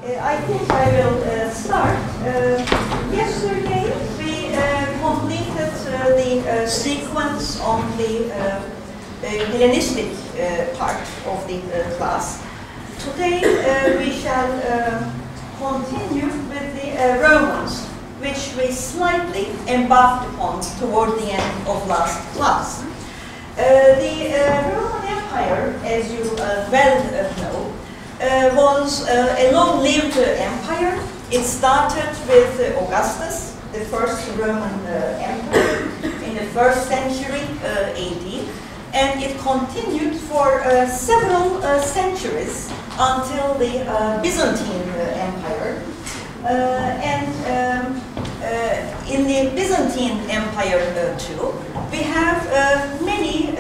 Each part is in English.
I think I will start. Yesterday we completed the sequence on the Hellenistic part of the class. Today we shall continue with the Romans, which we slightly embarked upon toward the end of last class. The Roman Empire, as you well know, was a long-lived empire. It started with Augustus, the first Roman emperor, in the 1st century AD, and it continued for several centuries until the Byzantine Empire. In the Byzantine Empire too, we have many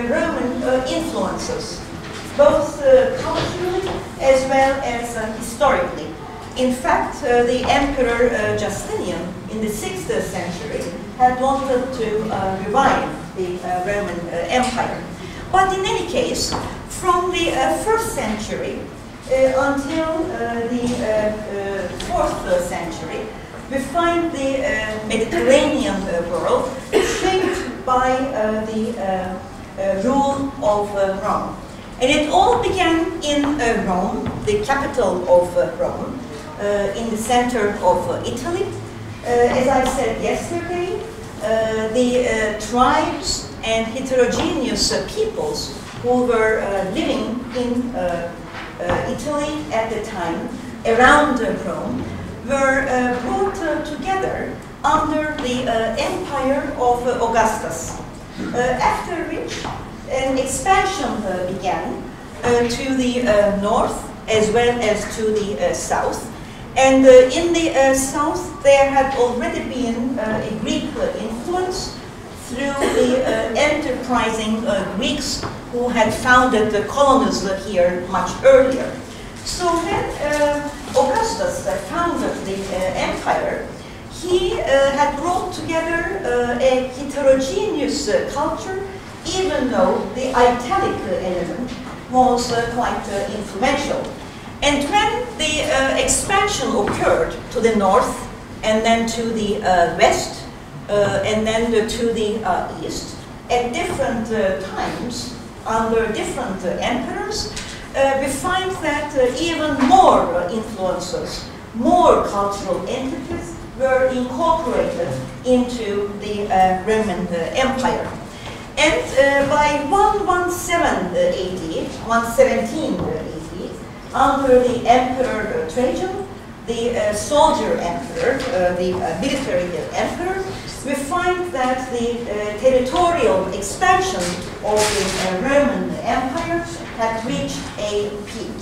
Roman influences, both culturally as well as historically. In fact, the Emperor Justinian in the 6th century had wanted to revive the Roman Empire. But in any case, from the 1st century until the 4th century, we find the Mediterranean world shaped by the rule of Rome. And it all began in Rome, the capital of Rome, in the center of Italy. As I said yesterday, the tribes and heterogeneous peoples who were living in Italy at the time, around Rome, were brought together under the empire of Augustus, after which an expansion began to the north as well as to the south. And in the south there had already been a Greek influence through the enterprising Greeks who had founded the colonies here much earlier. So when Augustus founded the empire, he had brought together a heterogeneous culture, even though the Italic element was quite influential. And when the expansion occurred to the north, and then to the west, and then to the east, at different times, under different emperors, we find that even more influences, more cultural entities were incorporated into the Roman Empire. And by 117 AD, under the Emperor Trajan, the soldier emperor, the military emperor, we find that the territorial expansion of the Roman Empire had reached a peak.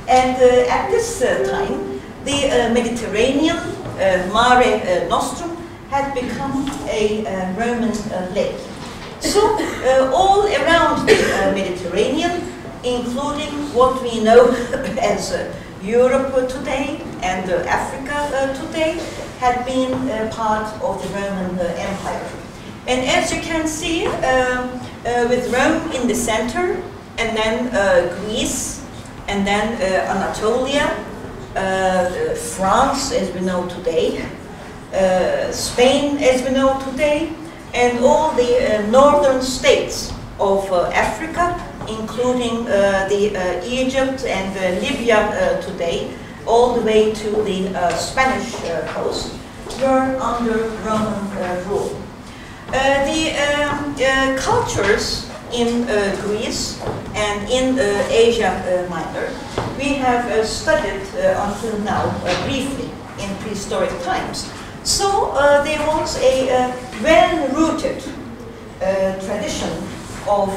And at this time, the Mediterranean, Mare Nostrum, had become a Roman lake. So all around the Mediterranean, including what we know as Europe today and Africa today, had been part of the Roman Empire. And as you can see, with Rome in the center, and then Greece, and then Anatolia, France as we know today, Spain as we know today, and all the northern states of Africa, including Egypt and Libya today, all the way to the Spanish coast, were under Roman rule. The cultures in Greece and in Asia Minor, we have studied until now briefly in prehistoric times. So there was a well-rooted tradition of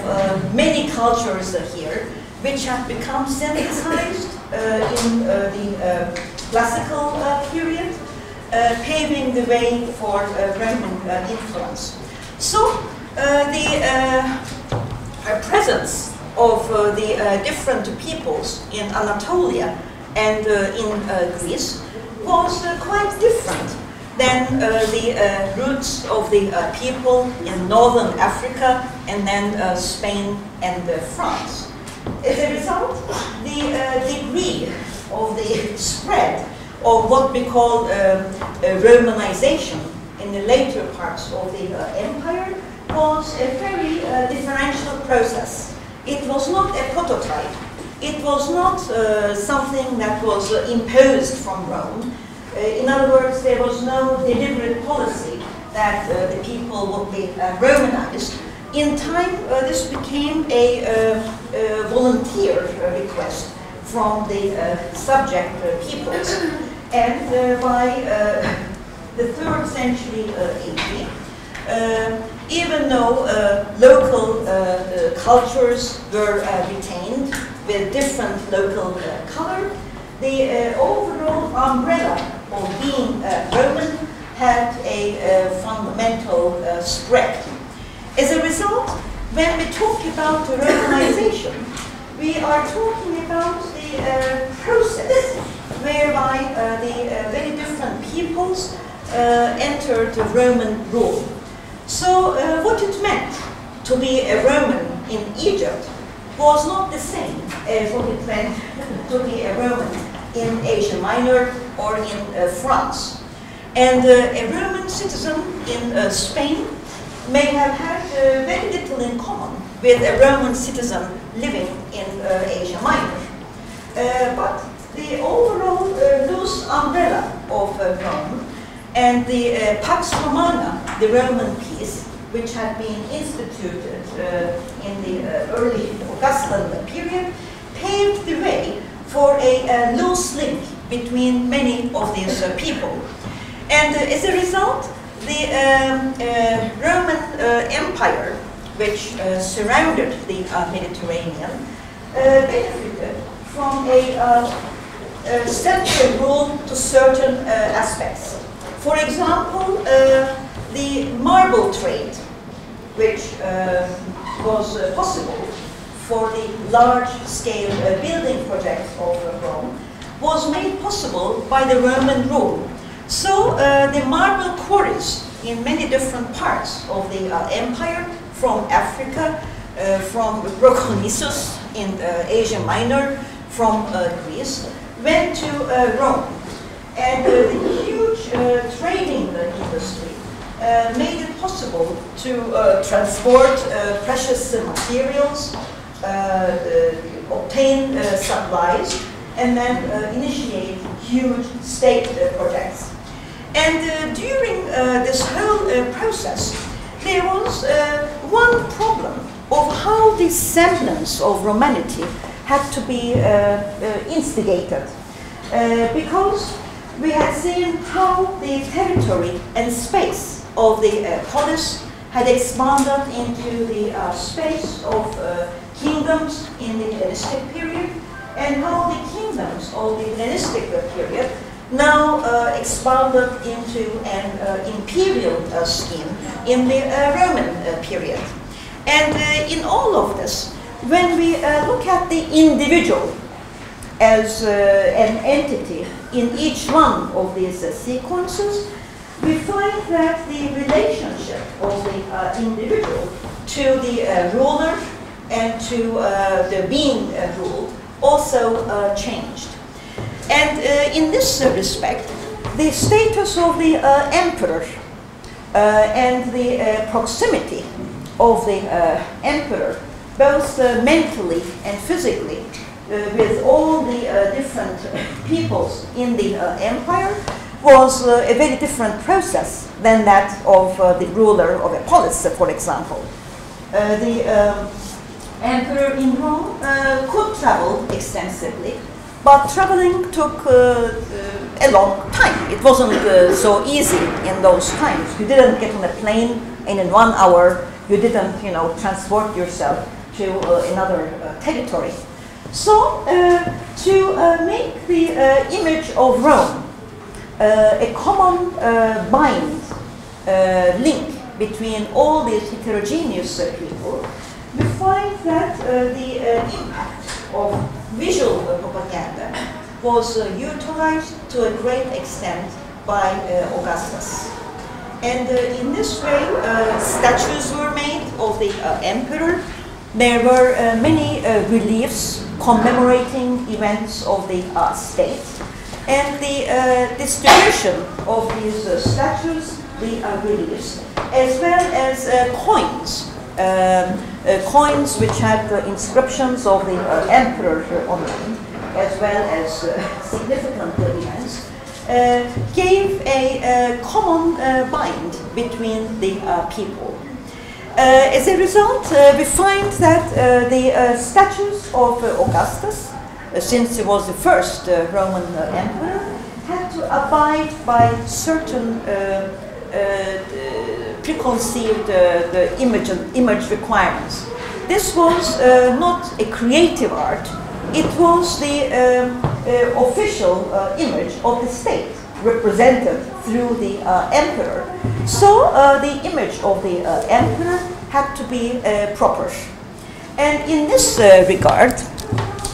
many cultures here, which have become synthesized in the classical period, paving the way for Roman influence. So the presence of the different peoples in Anatolia and in Greece was quite different than the roots of the people in northern Africa and then Spain and France. As a result, the degree of the spread of what we call Romanization in the later parts of the empire was a very differential process. It was not a prototype. It was not something that was imposed from Rome. In other words, there was no deliberate policy that the people would be Romanized. In time, this became a volunteer request from the subject peoples. And by the 3rd century AD, even though local cultures were retained with different local color, the overall umbrella of being Roman had a fundamental spread. As a result, when we talk about Romanization, we are talking about the process whereby the very different peoples entered the Roman rule. So what it meant to be a Roman in Egypt was not the same as what it meant to be a Roman in Asia Minor or in France. And a Roman citizen in Spain may have had very little in common with a Roman citizen living in Asia Minor. But the overall loose umbrella of Rome and the Pax Romana, the Roman peace, which had been instituted in the early Augustan period, paved the way for a loose link between many of these people. And as a result, the Roman Empire, which surrounded the Mediterranean, benefited from a central rule to certain aspects. For example, the marble trade, which was possible for the large-scale building projects of Rome, was made possible by the Roman rule. So the marble quarries in many different parts of the empire, from Africa, from Roconissus in Asia Minor, from Greece, went to Rome. And the huge trading industry made it possible to transport precious materials, obtain supplies, and then initiate huge state projects. And during this whole process, there was one problem of how this semblance of Romanity had to be instigated. Because we had seen how the territory and space of the polis had expanded into the space of kingdoms in the Hellenistic period, and how the kingdoms of the Hellenistic period now expanded into an imperial scheme in the Roman period. And in all of this, when we look at the individual as an entity in each one of these sequences, we find that the relationship of the individual to the ruler and to the being ruled also changed. And in this respect, the status of the emperor and the proximity of the emperor, both mentally and physically, with all the different peoples in the empire, was a very different process than that of the ruler of a polis, for example. The emperor in Rome could travel extensively, but traveling took a long time. It wasn't so easy in those times. You didn't get on a plane and in 1 hour you didn't, transport yourself to another territory. So to make the image of Rome a common link between all these heterogeneous people, we find that the impact of visual propaganda was utilized to a great extent by Augustus. And in this way, statues were made of the emperor. There were many reliefs commemorating events of the state. And the distribution of these statues, the reliefs, as well as coins. Coins which had inscriptions of the emperor on them, as well as significant events, gave a common bind between the people. As a result, we find that the statues of Augustus, since he was the first Roman emperor, had to abide by certain preconceived image requirements. This was not a creative art, it was the official image of the state represented through the emperor. So the image of the emperor had to be proper. And in this regard,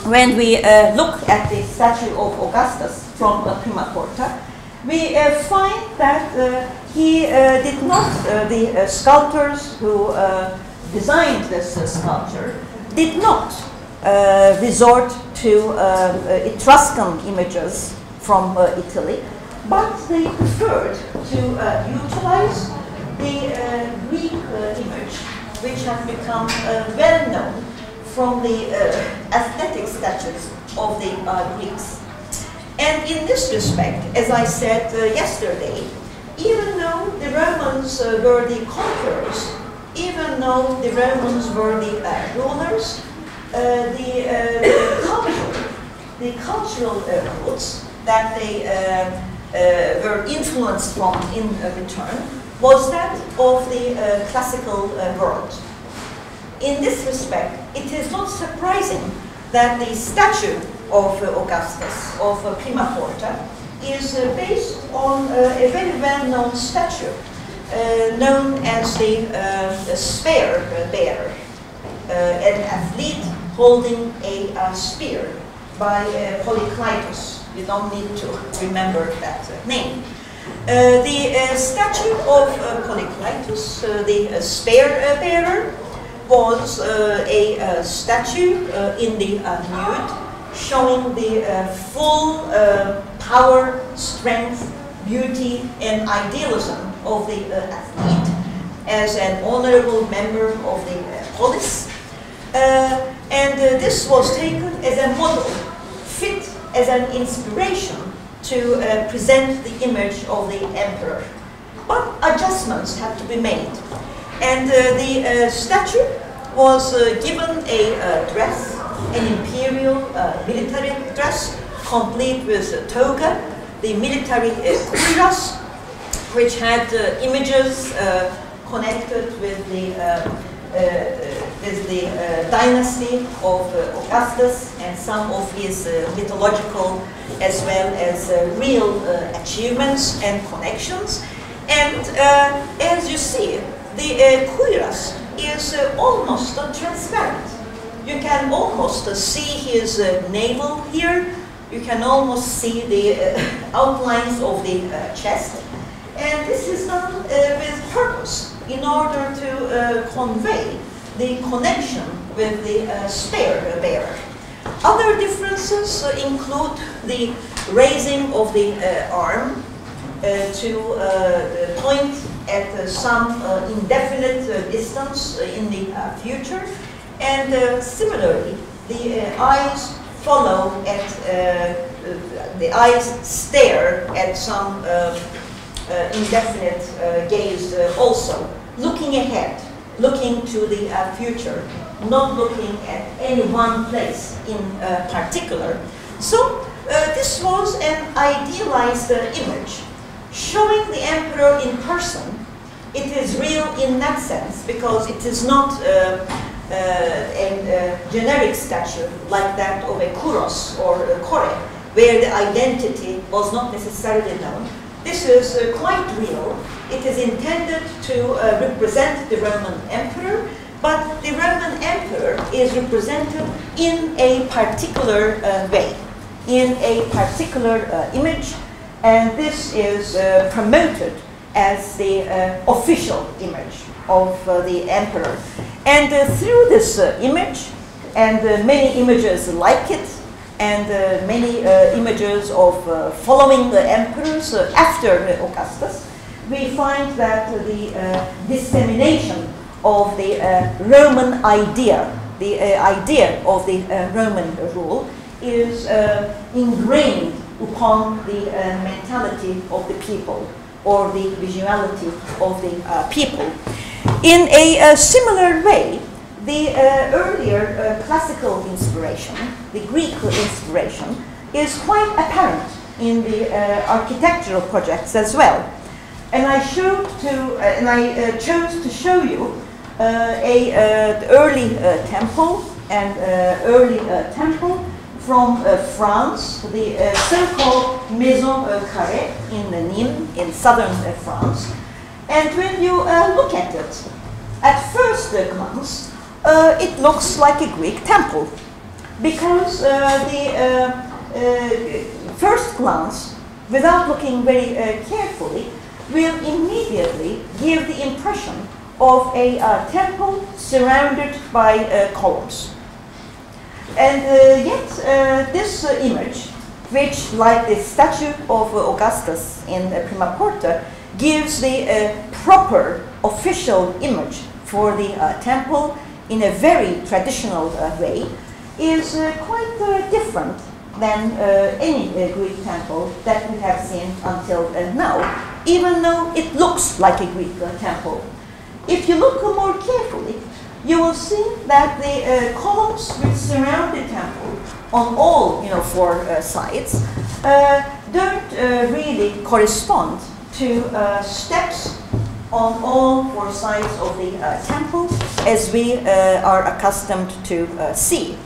when we look at the statue of Augustus from Prima Porta, we find that he did not, the sculptors who designed this sculpture did not resort to Etruscan images from Italy, but they preferred to utilize the Greek image, which has become well known from the aesthetic statues of the Greeks. And in this respect, as I said yesterday, even though the Romans were the conquerors, even though the Romans were the rulers, the cultural roots that they were influenced from in return was that of the classical world. In this respect, it is not surprising that the statue of Augustus, of Prima Porta, is based on a very well-known statue known as the spear bearer, an athlete holding a spear by Titus. You don't need to remember that name. The statue of Titus, the spear bearer, was a statue in the nude, showing the full power, strength, beauty, and idealism of the athlete as an honorable member of the polis. And this was taken as a model, fit as an inspiration to present the image of the emperor. But adjustments had to be made. And the statue was given a dress, an imperial military dress, complete with a toga, the military cuirass, which had images connected with the dynasty of Augustus and some of his mythological as well as real achievements and connections. And as you see, the cuirass is almost transparent. You can almost see his navel here. You can almost see the outlines of the chest. And this is done with purpose in order to convey the connection with the spear bearer. Other differences include the raising of the arm to point at some indefinite distance in the future, and similarly, the eyes follow at the eyes stare at some indefinite gaze also, looking ahead, looking to the future, not looking at any one place in particular. So this was an idealized image, showing the emperor in person. It is real in that sense because it is not a generic statue like that of a kuros or a kore, where the identity was not necessarily known. This is quite real. It is intended to represent the Roman emperor, but the Roman emperor is represented in a particular way, in a particular image, and this is promoted as the official image of the emperor. And through this image and many images like it, and many images of following the emperors after Augustus, we find that the dissemination of the Roman idea, the idea of the Roman rule, is ingrained upon the mentality of the people, or the visuality of the people. In a similar way, the earlier classical inspiration, the Greek inspiration, is quite apparent in the architectural projects as well. And I chose to show you an early temple and early temple from France, the so-called Maison Carrée in Nîmes, in southern France. And when you look at it, at first glance, it looks like a Greek temple, because the first glance, without looking very carefully, will immediately give the impression of a temple surrounded by columns. And yet this image, which, like the statue of Augustus in Prima Porta, gives the proper official image for the temple in a very traditional way, is quite different than any Greek temple that we have seen until now, even though it looks like a Greek temple. If you look more carefully, you will see that the columns which surround the temple on all four sides don't really correspond to steps on all four sides of the temple as we are accustomed to see.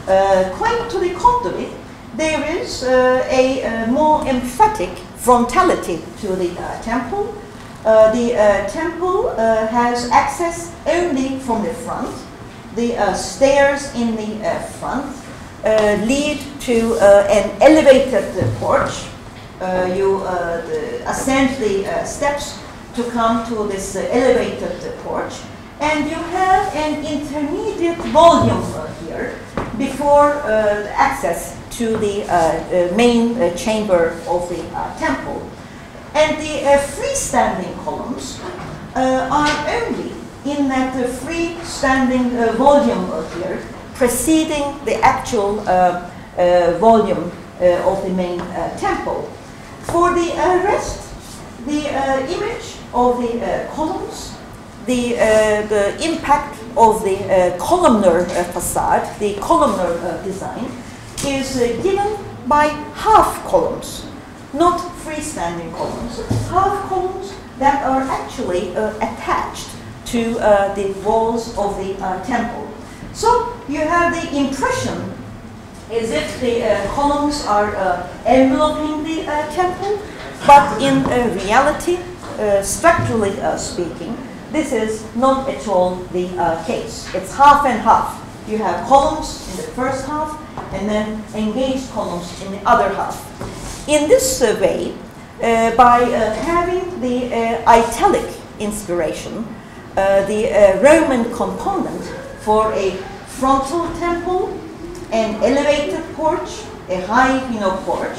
Quite to the contrary, there is a more emphatic frontality to the temple. The temple has access only from the front. The stairs in the front lead to an elevated porch. You ascend the steps to come to this elevated porch, and you have an intermediate volume here before access to the main chamber of the temple. And the freestanding columns are only in that freestanding volume here, preceding the actual volume of the main temple. For the rest, the image of the columns, the impact of the columnar facade, the columnar design, is given by half columns, not freestanding columns, half columns that are actually attached to the walls of the temple. So you have the impression as if the columns are enveloping the temple, but in reality, structurally speaking, this is not at all the case. It's half and half. You have columns in the first half, and then engaged columns in the other half. In this way, by having the italic inspiration, the Roman component for a frontal temple, an elevated porch, a high porch,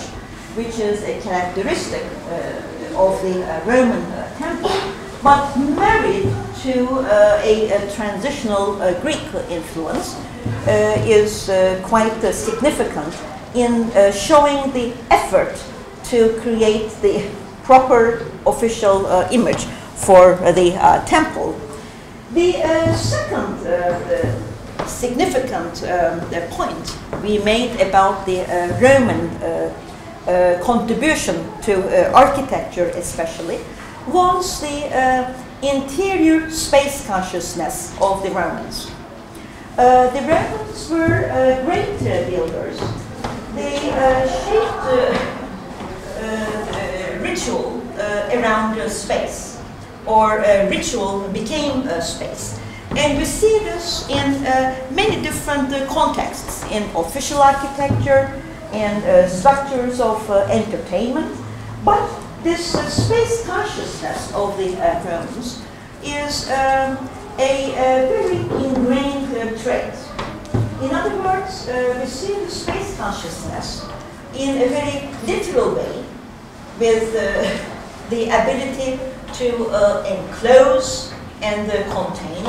which is a characteristic of the Roman temple, but married to a transitional Greek influence, is quite significant in showing the effort to create the proper official image for the temple. The second significant point we made about the Roman contribution to architecture especially was the interior space consciousness of the Romans. The Romans were great builders. They shaped ritual around space, or ritual became space. And we see this in many different contexts, in official architecture and structures of entertainment. But this space consciousness of the Romans is a very ingrained trait. In other words, we see the space consciousness in a very literal way, with the ability to enclose and contain.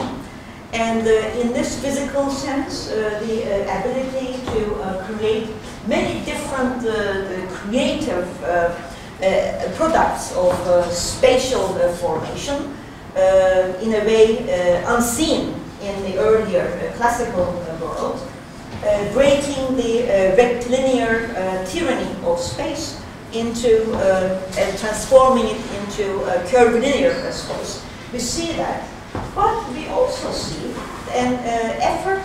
And in this physical sense, the ability to create many different creative products of spatial formation in a way unseen in the earlier classical world, breaking the rectilinear tyranny of space into and transforming it into a curvilinear space. We see that. But we also see an effort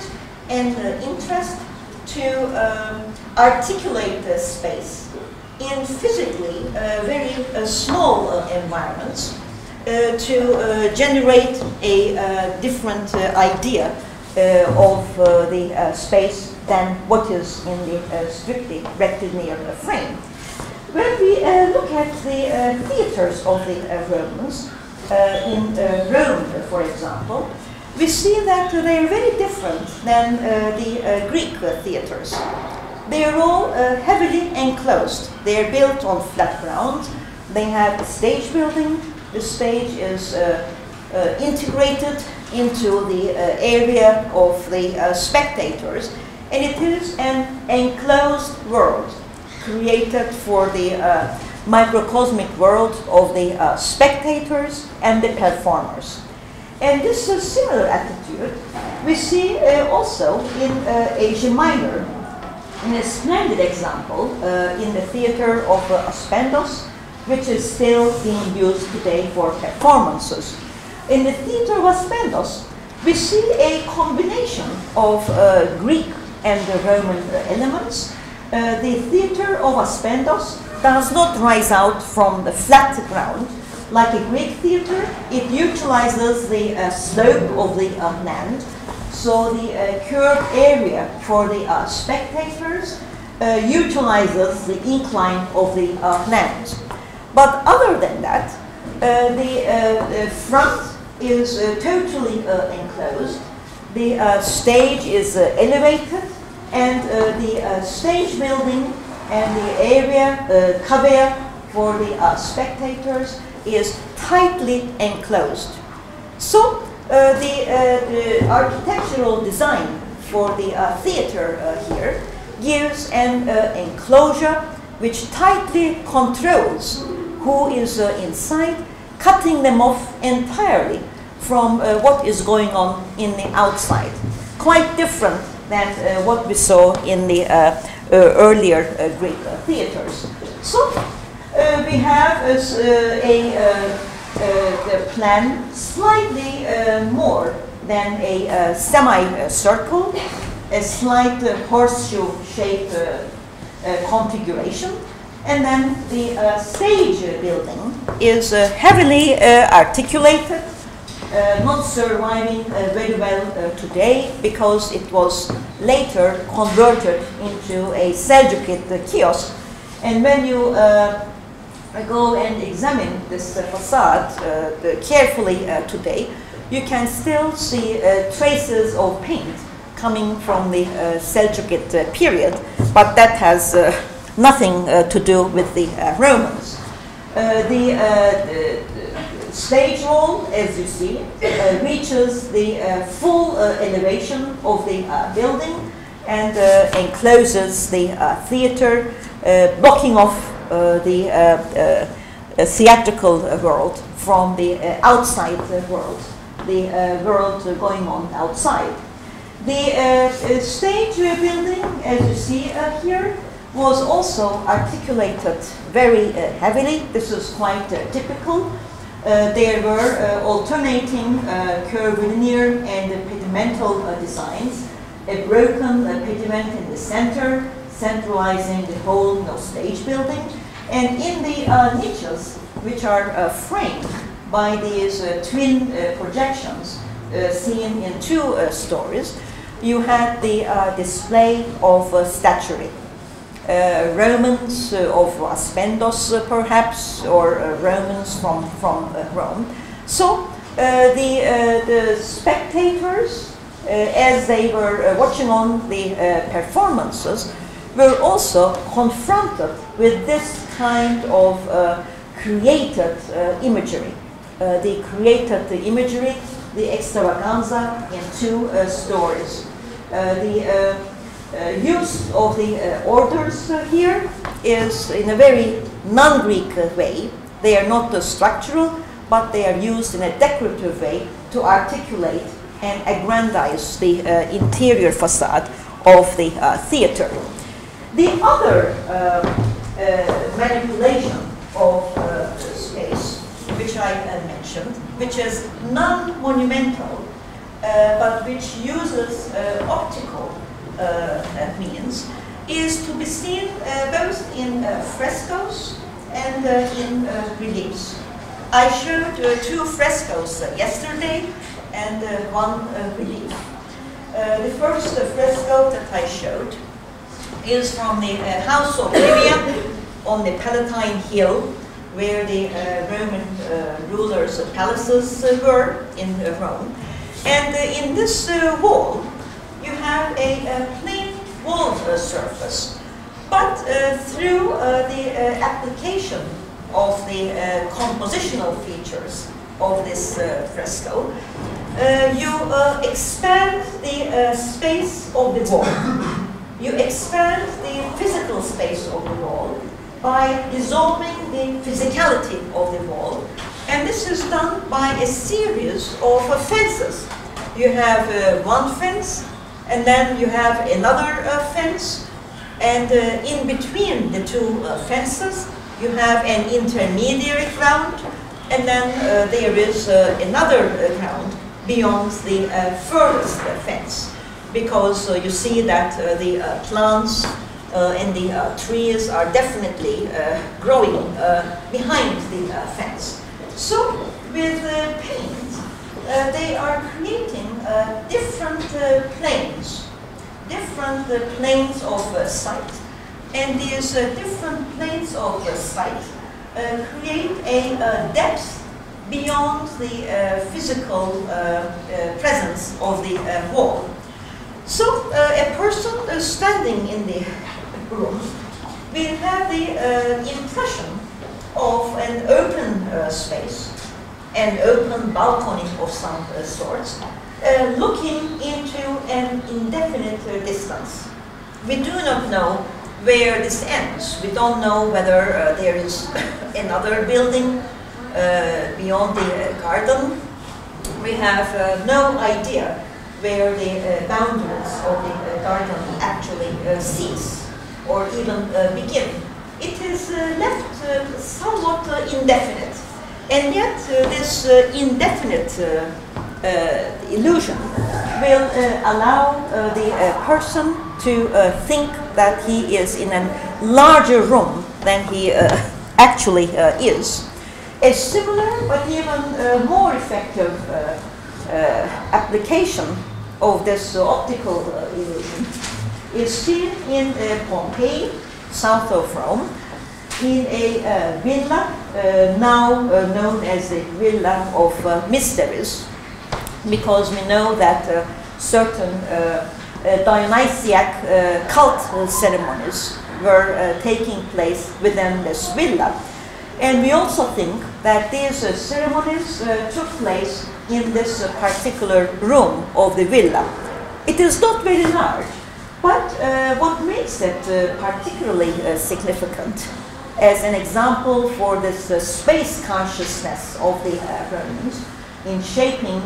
and interest to articulate the space in physically very small environments to generate a different idea of the space than what is in the strictly rectilinear frame. When we look at the theaters of the Romans, in Rome, for example, we see that they are very different than the Greek theaters. They are all heavily enclosed. They are built on flat ground. They have a stage building. The stage is integrated into the area of the spectators, and it is an enclosed world created for the microcosmic world of the spectators and the performers. And this similar attitude we see also in Asia Minor, in a splendid example in the theater of Aspendos, which is still being used today for performances. In the theater of Aspendos, we see a combination of Greek and Roman elements. The theater of Aspendos does not rise out from the flat ground like a Greek theater. It utilizes the slope of the land, so the curved area for the spectators utilizes the incline of the land. But other than that, the front is totally enclosed. The stage is elevated, and the stage building and the area, cavea for the spectators, is tightly enclosed. So the architectural design for the theater here gives an enclosure which tightly controls who is inside, cutting them off entirely from what is going on in the outside. Quite different than what we saw in the earlier Greek theaters. So we have a plan slightly more than a semicircle, a slight horseshoe-shaped configuration, and then the stage building is heavily articulated, not surviving very well today because it was later converted into a Selçukid kiosk. And when you go and examine this facade carefully today, you can still see traces of paint coming from the Selçukid period, but that has nothing to do with the Romans. The stage wall, as you see, reaches the full elevation of the building and encloses the theater, blocking off the theatrical world from the outside world, the world going on outside. The stage building, as you see here, was also articulated very heavily. This is quite typical. There were alternating curvilinear and pedimental designs, a broken pediment in the center, centralizing the whole stage building, and in the niches, which are framed by these twin projections seen in two stories, you had the display of statuary. Romans of Aspendos, perhaps, or Romans from Rome. So the spectators as they were watching on the performances, were also confronted with this kind of created imagery. They created the imagery, the extravaganza, in two stories. The use of the orders here is in a very non-Greek way. They are not structural, but they are used in a decorative way to articulate and aggrandize the interior facade of the theater. The other manipulation of space, which I mentioned, which is non-monumental, but which uses optical means, is to be seen both in frescoes and in reliefs. I showed two frescoes yesterday and one relief. The first fresco that I showed is from the house of Livia on the Palatine Hill, where the Roman rulers' palaces were in Rome. And in this wall, you have a plain wall surface, but through the application of the compositional features of this fresco, you expand the space of the wall. You expand the physical space of the wall by dissolving the physicality of the wall. And this is done by a series of fences. You have one fence, and then you have another fence, and in between the two fences, you have an intermediary ground, and then there is another ground beyond the furthest fence, because you see that the plants and the trees are definitely growing behind the fence. So with paint, they are creating different planes of sight. And these different planes of sight create a depth beyond the physical presence of the wall. So a person standing in the room will have the impression of an open space, an open balcony of some sorts, looking into an indefinite distance. We do not know where this ends. We don't know whether there is another building beyond the garden. We have no idea where the boundaries of the garden actually cease or even begin. It is left somewhat indefinite. And yet this indefinite illusion will allow the person to think that he is in a larger room than he actually is. A similar but even more effective application of this optical illusion is seen in Pompeii, south of Rome, in a villa now known as the Villa of Mysteries, because we know that certain Dionysiac cult ceremonies were taking place within this villa. And we also think that these ceremonies took place in this particular room of the villa. It is not very large, but what makes it particularly significant as an example for this space consciousness of the Romans in shaping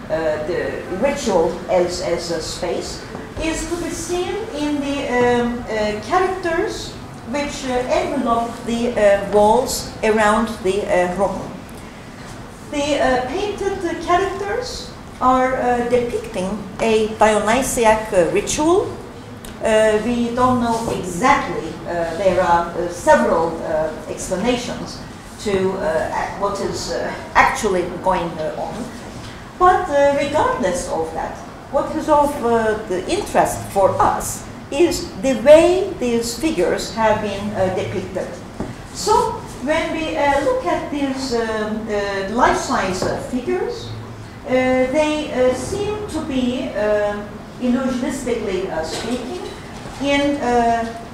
the ritual as a space is to be seen in the characters which envelop the walls around the room. The painted characters are depicting a Dionysiac ritual. We don't know exactly. There are several explanations to what is actually going on. But regardless of that, what is of the interest for us is the way these figures have been depicted. So when we look at these life-size figures, they seem to be, illusionistically speaking, in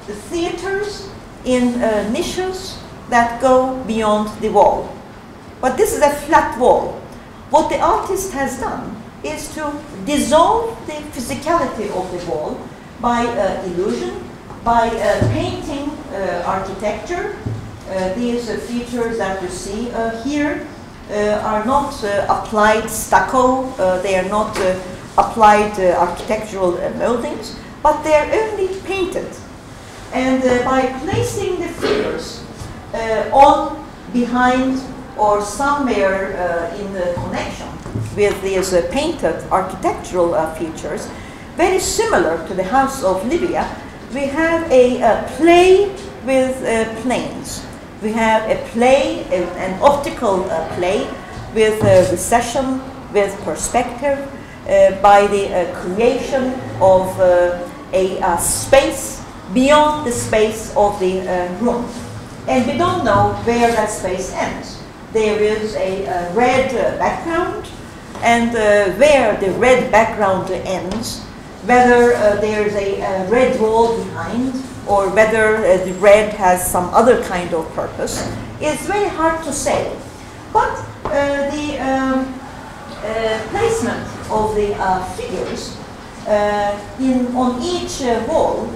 the theaters, in niches that go beyond the wall. But this is a flat wall. What the artist has done is to dissolve the physicality of the wall by illusion, by painting architecture. These features that you see here are not applied stucco, they are not applied architectural moldings, but they are only painted. And by placing the figures on, behind, or somewhere in the connection with these painted architectural features, very similar to the House of Livia, we have a play with planes. We have a play, an optical play with recession, with perspective, by the creation of a space beyond the space of the room. And we don't know where that space ends. There is a red background, and where the red background ends, whether there's a red wall behind, or whether the red has some other kind of purpose, is very hard to say. But the placement of the figures on each wall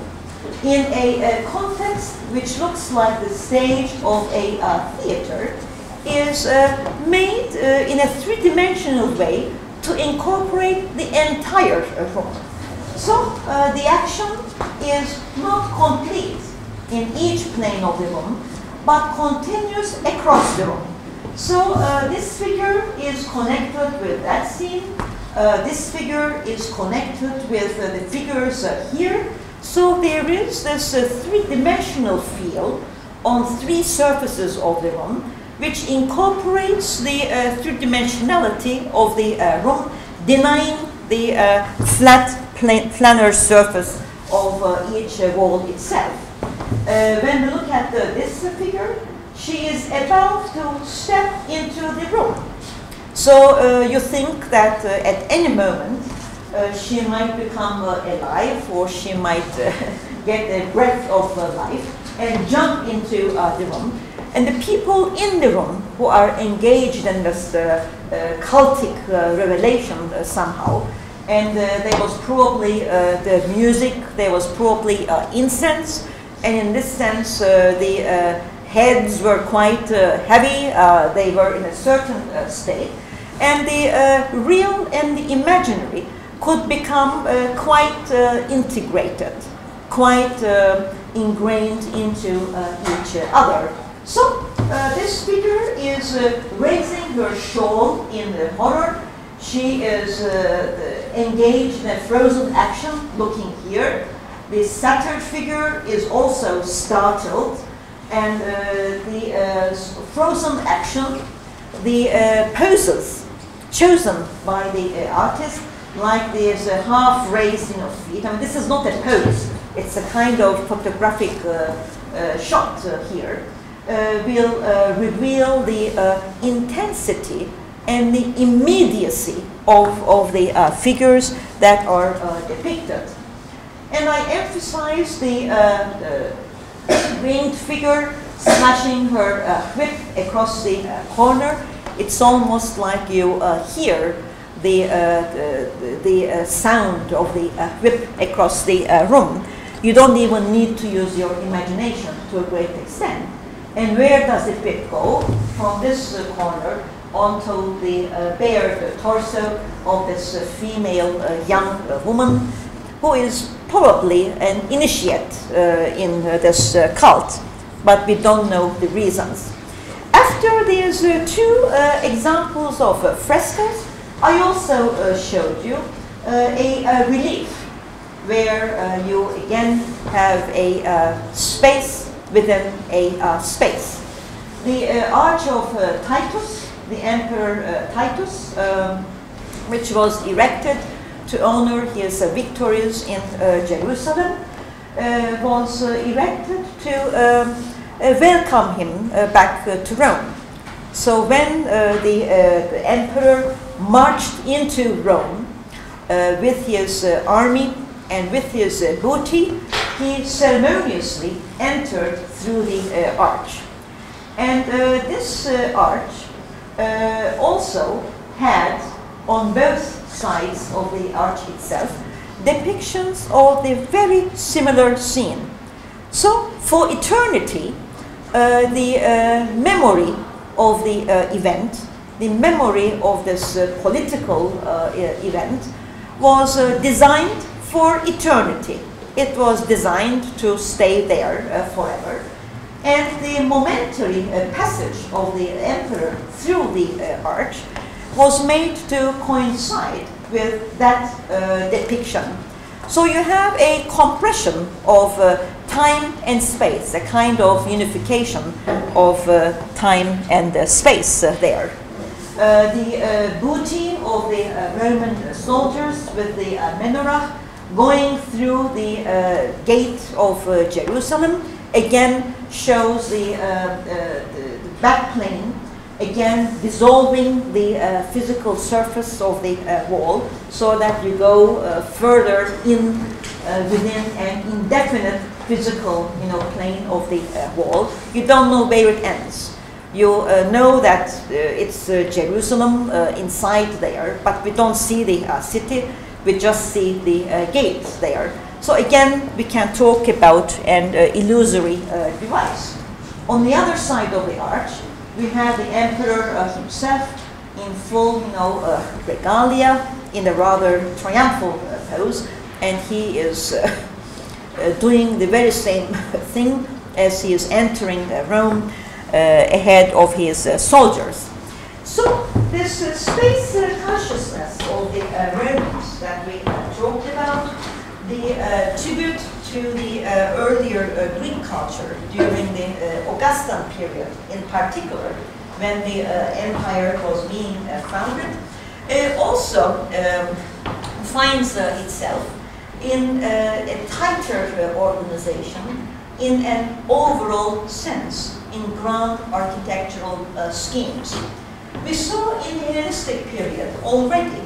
in a context which looks like the stage of a theater is made in a three-dimensional way to incorporate the entire room. So the action is not complete in each plane of the room, but continues across the room. So this figure is connected with that scene. This figure is connected with the figures here. So there is this three-dimensional feel on three surfaces of the room, which incorporates the three-dimensionality of the room, denying the flat planar surface of each wall itself. When we look at this figure, she is about to step into the room. So you think that at any moment she might become alive, or she might get a breath of life and jump into the room. And the people in the room who are engaged in this cultic revelation somehow, and there was probably the music, there was probably incense, and in this sense the heads were quite heavy, they were in a certain state, and the real and the imaginary could become quite integrated, quite ingrained into each other. So this figure is raising her shawl in the horror. She is engaged in a frozen action, looking here. The Satyr figure is also startled, and the frozen action, the poses chosen by the artist, like this half raising of feet. I mean, this is not a pose, it's a kind of photographic shot here, will reveal the intensity and the immediacy of the figures that are depicted. And I emphasize the winged figure smashing her whip across the corner. It's almost like you hear the sound of the whip across the room. You don't even need to use your imagination to a great extent. And where does the whip go? From this corner onto the bare torso of this female young woman, who is probably an initiate in this cult, but we don't know the reasons. After these two examples of frescoes, I also showed you a relief where you again have a space within a space. The arch of Titus, the Emperor Titus, which was erected to honor his victories in Jerusalem, was erected to welcome him back to Rome. So when the emperor marched into Rome with his army and with his booty, he ceremoniously entered through the arch. And this arch also had, on both sides of the arch itself, depictions of the very similar scene. So, for eternity, the memory of the event, the memory of this political event, was designed for eternity. It was designed to stay there forever. And the momentary passage of the emperor through the arch was made to coincide with that depiction. So you have a compression of time and space, a kind of unification of time and space there. The booty of the Roman soldiers with the menorah going through the gate of Jerusalem again shows the backplane, again dissolving the physical surface of the wall, so that you go further in within an indefinite physical, plane of the wall. You don't know where it ends. You know that it's Jerusalem inside there, but we don't see the city. We just see the gates there. So again, we can talk about an illusory device. On the other side of the arch, we have the emperor himself in full, regalia, in a rather triumphal pose, and he is doing the very same thing as he is entering Rome ahead of his soldiers. So this space consciousness of the Romans that we talked about, the tribute to the earlier Greek culture during the Augustan period in particular, when the empire was being founded, also finds itself in a tighter organization in an overall sense in grand architectural schemes. We saw in the Hellenistic period already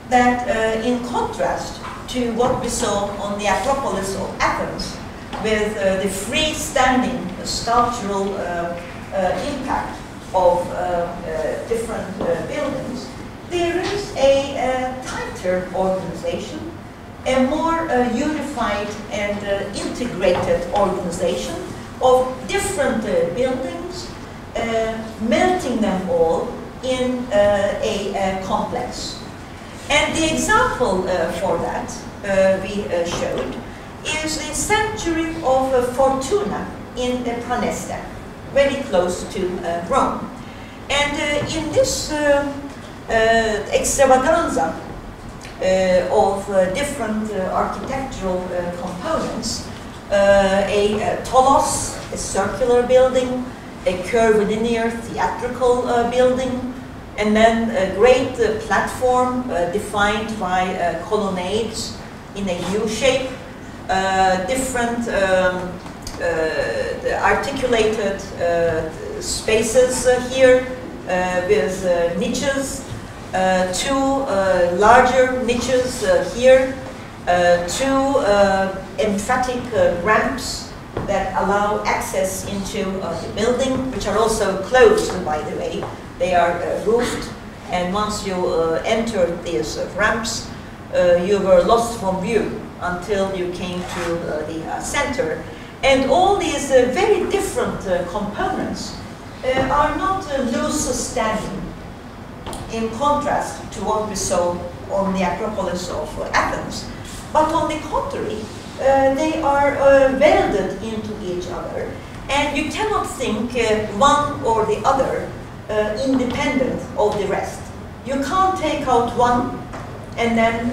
that in contrast to what we saw on the Acropolis of Athens, with the freestanding sculptural impact of different buildings, there is a tighter organization, a more unified and integrated organization of different buildings, melting them all in a complex. And the example for that we showed is the sanctuary of Fortuna in Praeneste, very close to Rome. And in this extravaganza of different architectural components, a tolos, a circular building, a curvilinear theatrical building, and then a great platform defined by colonnades in a U shape, different articulated spaces here with niches, two larger niches here, two emphatic ramps that allow access into the building, which are also closed, by the way. They are roofed, and once you enter these ramps, you were lost from view until you came to the center. And all these very different components are not loose standing, in contrast to what we saw on the Acropolis of Athens. But on the contrary, they are welded into each other, and you cannot think one or the other independent of the rest. You can't take out one and then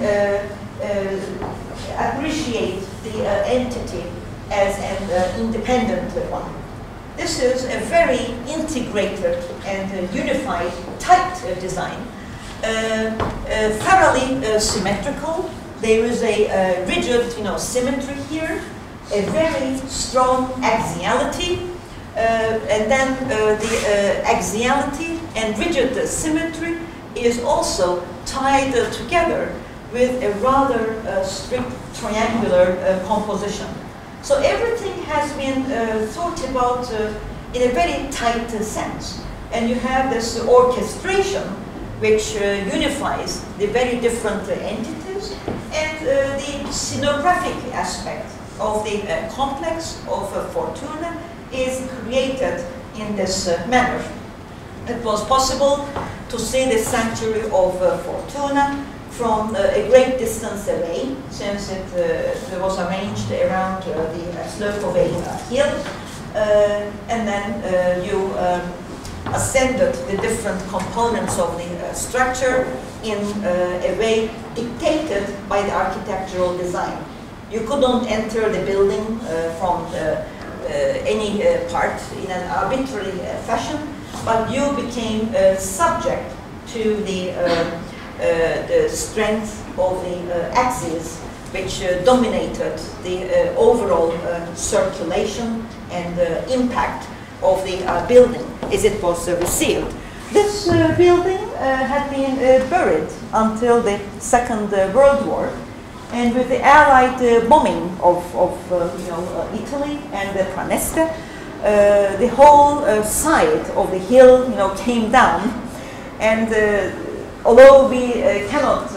appreciate the entity as an independent one. This is a very integrated and unified, tight design, thoroughly symmetrical. There is a rigid, symmetry here, a very strong axiality, and then the axiality and rigid symmetry is also tied together with a rather strict triangular composition. So everything has been thought about in a very tight sense. And you have this orchestration which unifies the very different entities, and the scenographic aspect of the complex of Fortuna is created in this manner. It was possible to see the sanctuary of Fortuna from a great distance away, since it was arranged around the slope of a hill, and then you ascended the different components of the structure in a way dictated by the architectural design. You couldn't enter the building from any part in an arbitrary fashion, but you became subject to the strength of the axes which dominated the overall circulation and impact of the building as it was received. This building had been buried until the Second World War, and with the Allied bombing of Italy and the Praeneste, the whole side of the hill came down, and although we cannot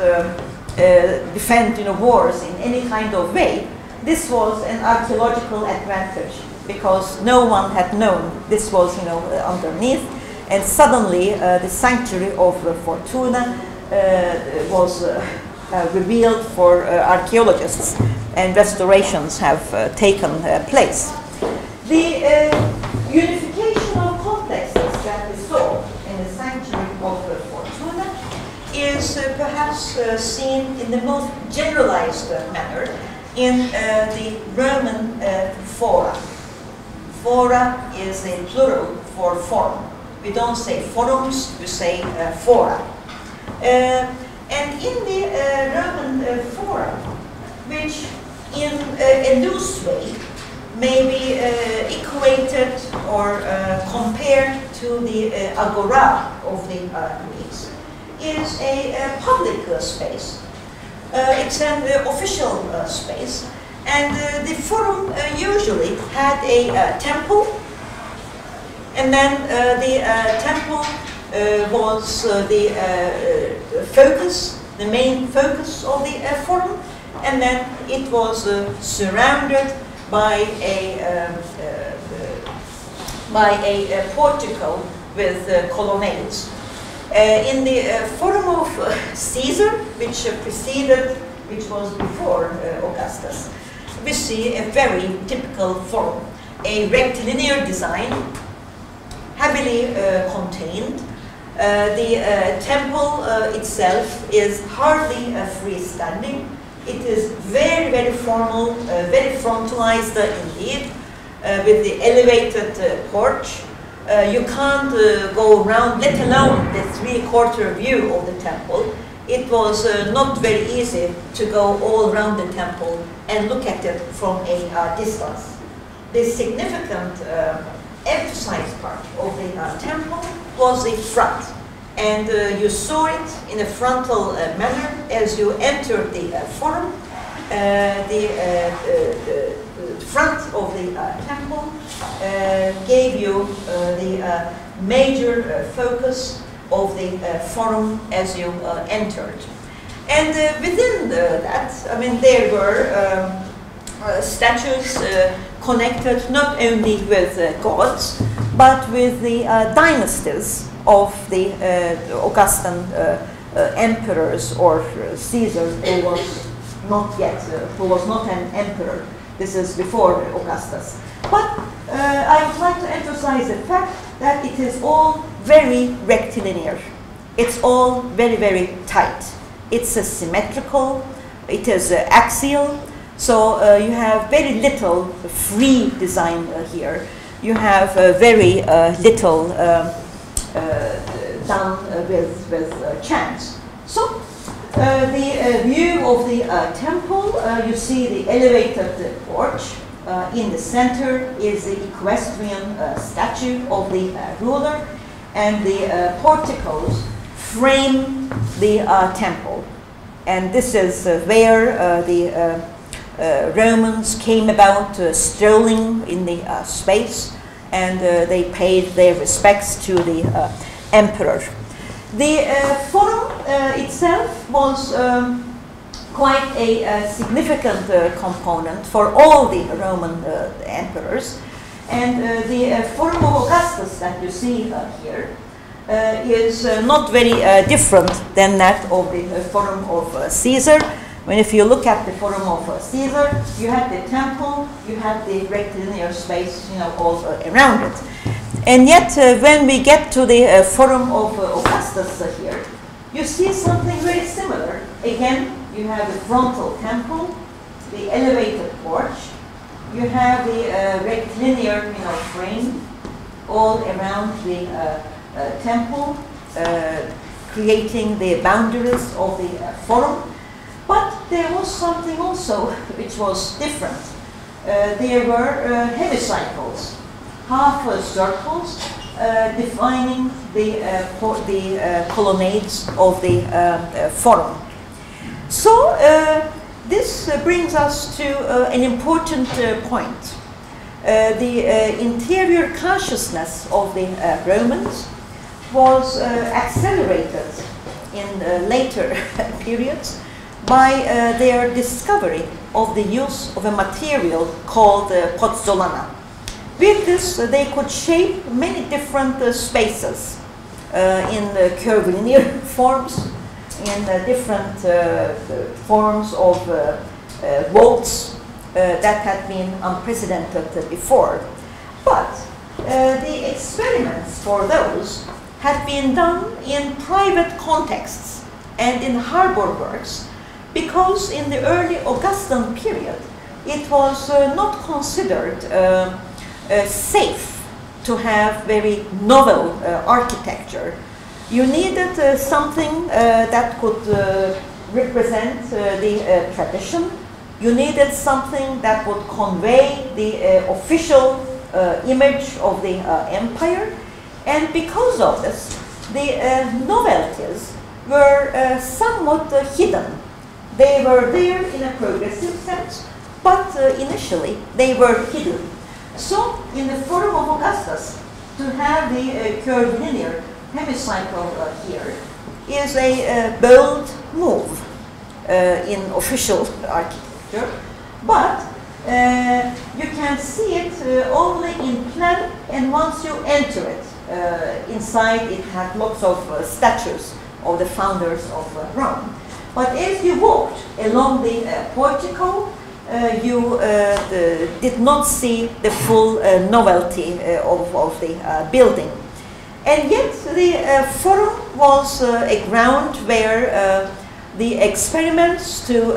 defend wars in any kind of way, this was an archaeological advantage, because no one had known this was underneath, and suddenly the sanctuary of Fortuna was revealed for archaeologists, and restorations have taken place. The unification of complexes that we saw in the sanctuary of Fortuna is perhaps seen in the most generalized manner in the Roman fora. Fora is a plural for forum. We don't say forums, we say fora. And in the Roman fora, which in a loose way may be equated or compared to the agora of the Greeks, is a public space. It's an official space, and the forum usually had a temple, and then the temple was the focus, the main focus of the forum, and then it was surrounded by a portico with colonnades. In the Forum of Caesar, which preceded, which was before Augustus, we see a very typical forum, a rectilinear design, heavily contained. The temple itself is hardly freestanding. It is very, very formal, very frontalized indeed, with the elevated porch. You can't go around, let alone the three-quarter view of the temple. It was not very easy to go all around the temple and look at it from a distance. The significant emphasized part of the temple was the front. And you saw it in a frontal manner as you entered the forum. The front of the temple gave you the major focus of the forum as you entered. And within that, I mean, there were statues connected not only with gods, but with the dynasties of the Augustan emperors, or Caesar, who was not yet, who was not an emperor. This is before Augustus. But I would like to emphasize the fact that it is all very rectilinear. It's all very, very tight. It's symmetrical, it is axial, so you have very little free design here. You have very little done with chance. So the view of the temple, you see the elevated porch. In the center is the equestrian statue of the ruler, and the porticos frame the temple. And this is where the Romans came about strolling in the space, and they paid their respects to the emperor. The forum itself was quite a significant component for all the Roman emperors. And the Forum of Augustus that you see here is not very different than that of the Forum of Caesar. I mean, if you look at the Forum of Caesar, you have the temple, you have the rectilinear space, you know, all around it. And yet, when we get to the Forum of Augustus here, you see something very similar. Again, you have the frontal temple, the elevated porch, you have the rectilinear, you know, frame all around the temple, creating the boundaries of the forum. But there was something also which was different. There were hemicycles, half circles, defining the colonnades of the forum. So this brings us to an important point. The interior consciousness of the Romans was accelerated in later periods by their discovery of the use of a material called pozzolana. With this, they could shape many different spaces in curvilinear forms, in different forms of vaults that had been unprecedented before. But the experiments for those had been done in private contexts and in harbor works, because in the early Augustan period it was not considered safe to have very novel architecture. You needed something that could represent the tradition. You needed something that would convey the official image of the empire. And because of this, the novelties were somewhat hidden. They were there in a progressive sense, but initially they were hidden. So, in the Forum of Augustus, to have the curvilinear hemicycle here is a bold move in official architecture, but you can see it only in plan, and once you enter it, inside it had lots of statues of the founders of Rome. But as you walked along the portico, you did not see the full novelty of the building. And yet the forum was a ground where the experiments to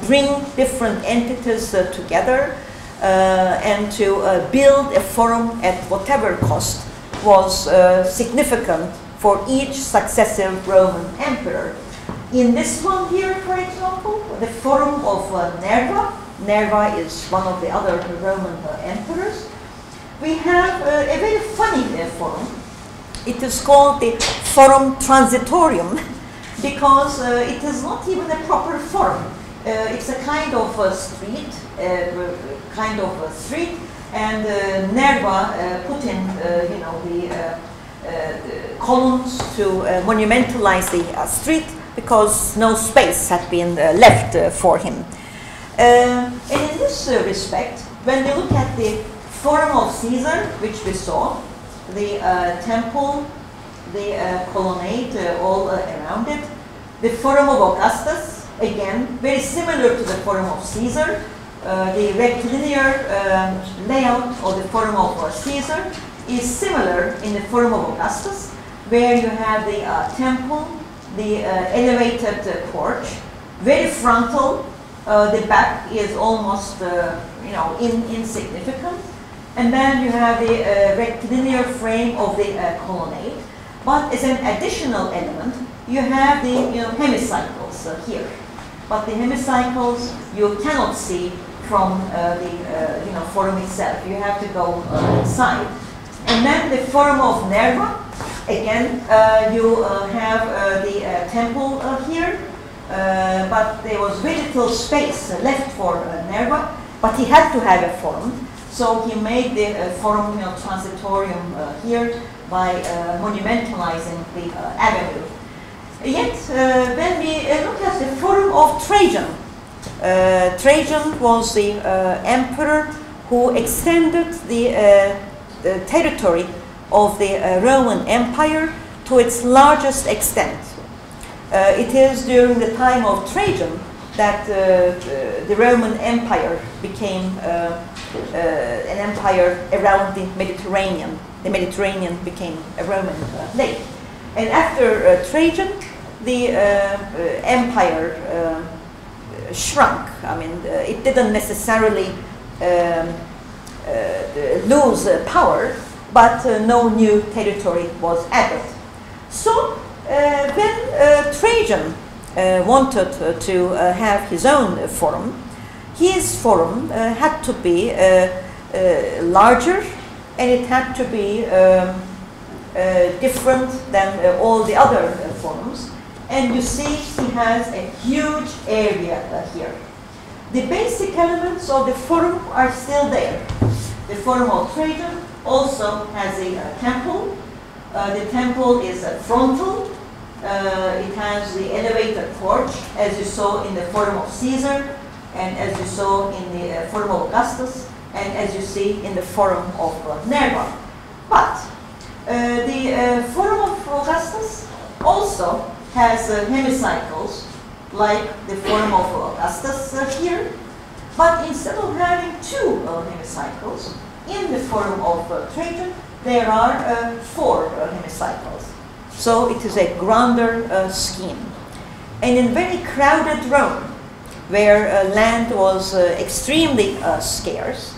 bring different entities together and to build a forum at whatever cost was significant for each successive Roman emperor. In this one here, for example, the Forum of Nerva. Nerva is one of the other Roman emperors. We have a very funny forum. It is called the Forum Transitorium because it is not even a proper forum. It's a kind of a street, and Nerva put in, you know, the columns to monumentalize the street, because no space had been left for him. And in this respect, when we look at the Forum of Caesar, which we saw, the temple, the colonnade all around it, the Forum of Augustus, again, very similar to the Forum of Caesar, the rectilinear layout of the Forum of Caesar is similar in the Forum of Augustus, where you have the temple, the elevated porch, very frontal. The back is almost, you know, insignificant. And then you have the rectilinear frame of the colonnade. But as an additional element, you have the, you know, hemicycles here. But the hemicycles you cannot see from the you know, forum itself. You have to go inside. And then the Forum of Nerva Again, you have the temple here, but there was very little space left for Nerva, but he had to have a forum. So he made the forum, transitorium here by monumentalizing the avenue. Yet, when we look at the forum of Trajan, Trajan was the emperor who extended the territory of the Roman Empire to its largest extent. It is during the time of Trajan that the Roman Empire became an empire around the Mediterranean. The Mediterranean became a Roman lake. And after Trajan, the empire shrunk. I mean, it didn't necessarily lose power, but no new territory was added. So when Trajan wanted to have his own forum, his forum had to be larger, and it had to be different than all the other forums. And you see he has a huge area here. The basic elements of the forum are still there. The forum of Trajan also has a temple. The temple is frontal. It has the elevated porch, as you saw in the forum of Caesar, and as you saw in the forum of Augustus, and as you see in the forum of Nerva. But the forum of Augustus also has hemicycles, like the forum of Augustus here. But instead of having two hemicycles, in the forum of Trajan, there are 4 hemicycles. So it is a grander scheme. And in very crowded Rome, where land was extremely scarce,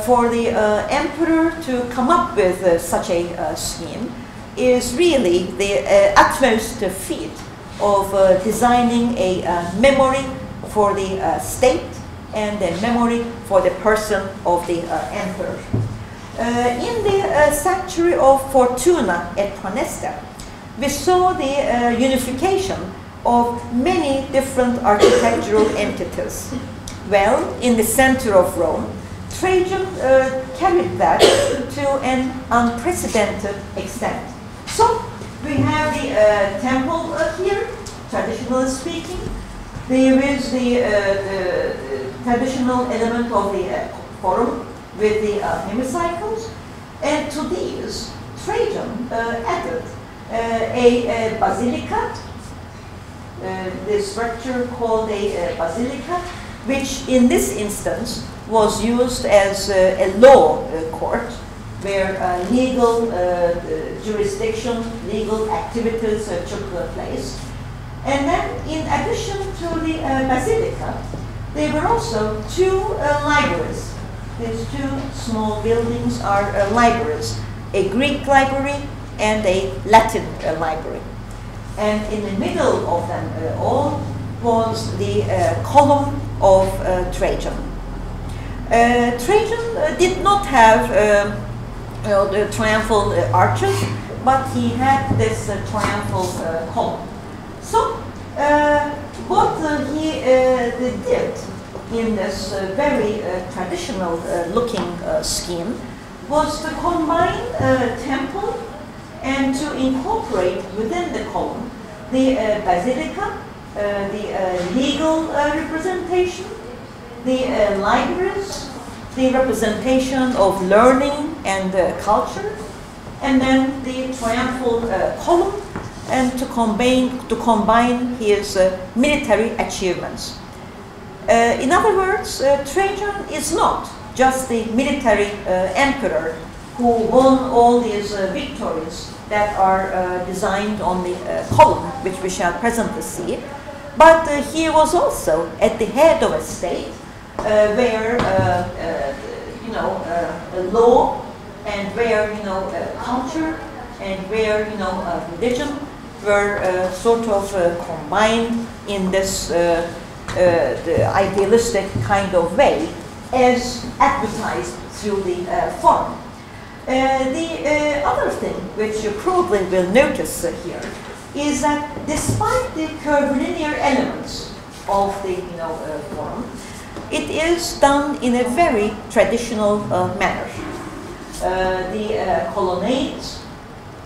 for the emperor to come up with such a scheme is really the utmost feat of designing a memory for the state and a memory for the person of the emperor. In the sanctuary of Fortuna at Praeneste, we saw the unification of many different architectural entities. Well, in the center of Rome, Trajan carried that to an unprecedented extent. So, we have the temple here, traditionally speaking. There is the traditional element of the forum with the hemicycles. And to these, Trajan added a basilica, the structure called a basilica, which in this instance was used as a law court, where legal jurisdiction, legal activities took place. And then, in addition to the basilica, there were also 2 libraries. These 2 small buildings are libraries, a Greek library and a Latin library. And in the middle of them all was the column of Trajan. Trajan did not have the triumphal arches, but he had this triumphal column. So, what he did in this very traditional looking scheme was to combine temple and to incorporate within the column the basilica, the legal representation, the libraries, the representation of learning and culture, and then the triumphal column, and to combine his military achievements. In other words, Trajan is not just the military emperor who won all these victories that are designed on the column, which we shall presently see, but he was also at the head of a state where law and where culture and where religion were sort of combined in this the idealistic kind of way, as advertised through the forum. The other thing which you probably will notice here is that despite the curvilinear elements of the forum, it is done in a very traditional manner. The colonnades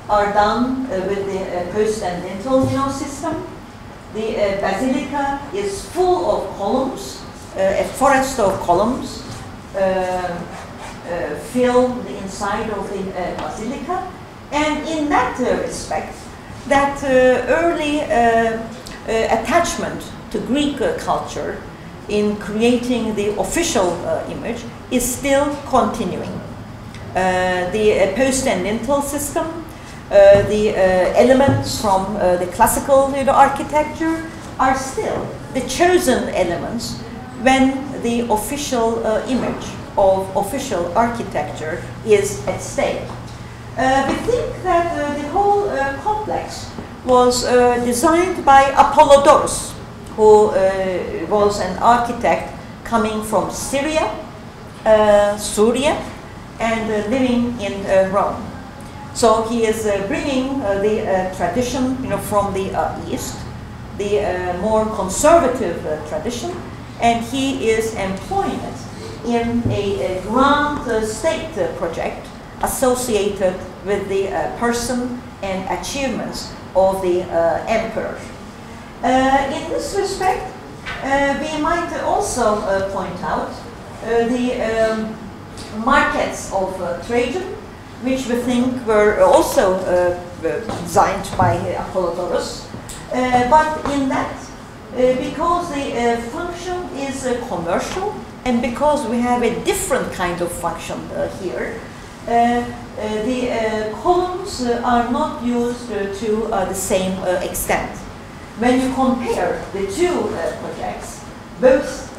are done with the post and lintel system. The basilica is full of columns, a forest of columns fill the inside of the basilica, and in that respect, that early attachment to Greek culture in creating the official image is still continuing. The post and lintel system, the elements from the classical architecture are still the chosen elements when the official image of official architecture is at stake. We think that the whole complex was designed by Apollodorus, who was an architect coming from Syria, Syria, and living in Rome. So he is bringing the tradition, from the East, the more conservative tradition, and he is employing it in a grand state project associated with the person and achievements of the emperor. In this respect, we might also point out the markets of Trajan, which we think were also designed by Apollodorus, but in that, because the function is commercial, and because we have a different kind of function here, the columns are not used to the same extent. When you compare the two projects, both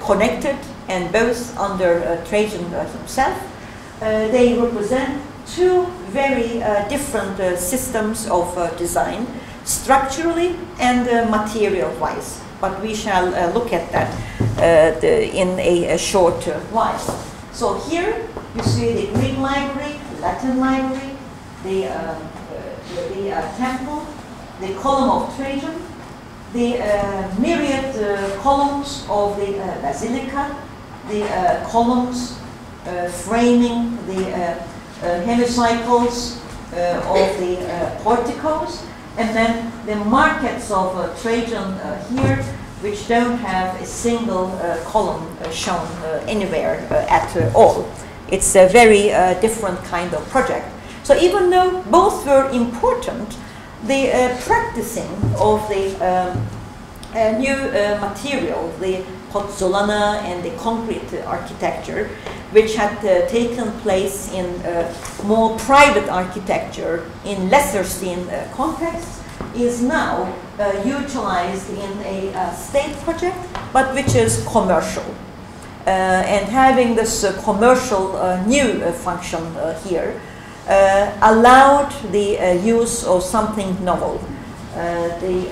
connected and both under Trajan himself, they represent two very different systems of design, structurally and material-wise. But we shall look at that in a short while. So here you see the Greek library, Latin library, the temple, the column of Trajan, the myriad columns of the basilica, the columns framing the hemicycles of the porticos, and then the markets of Trajan here, which don't have a single column shown anywhere at all. It's a very different kind of project. So even though both were important, the practicing of the new material, the pozzolana and the concrete architecture, which had taken place in more private architecture in lesser seen contexts, is now utilized in a state project, but which is commercial. And having this commercial new function here allowed the use of something novel. The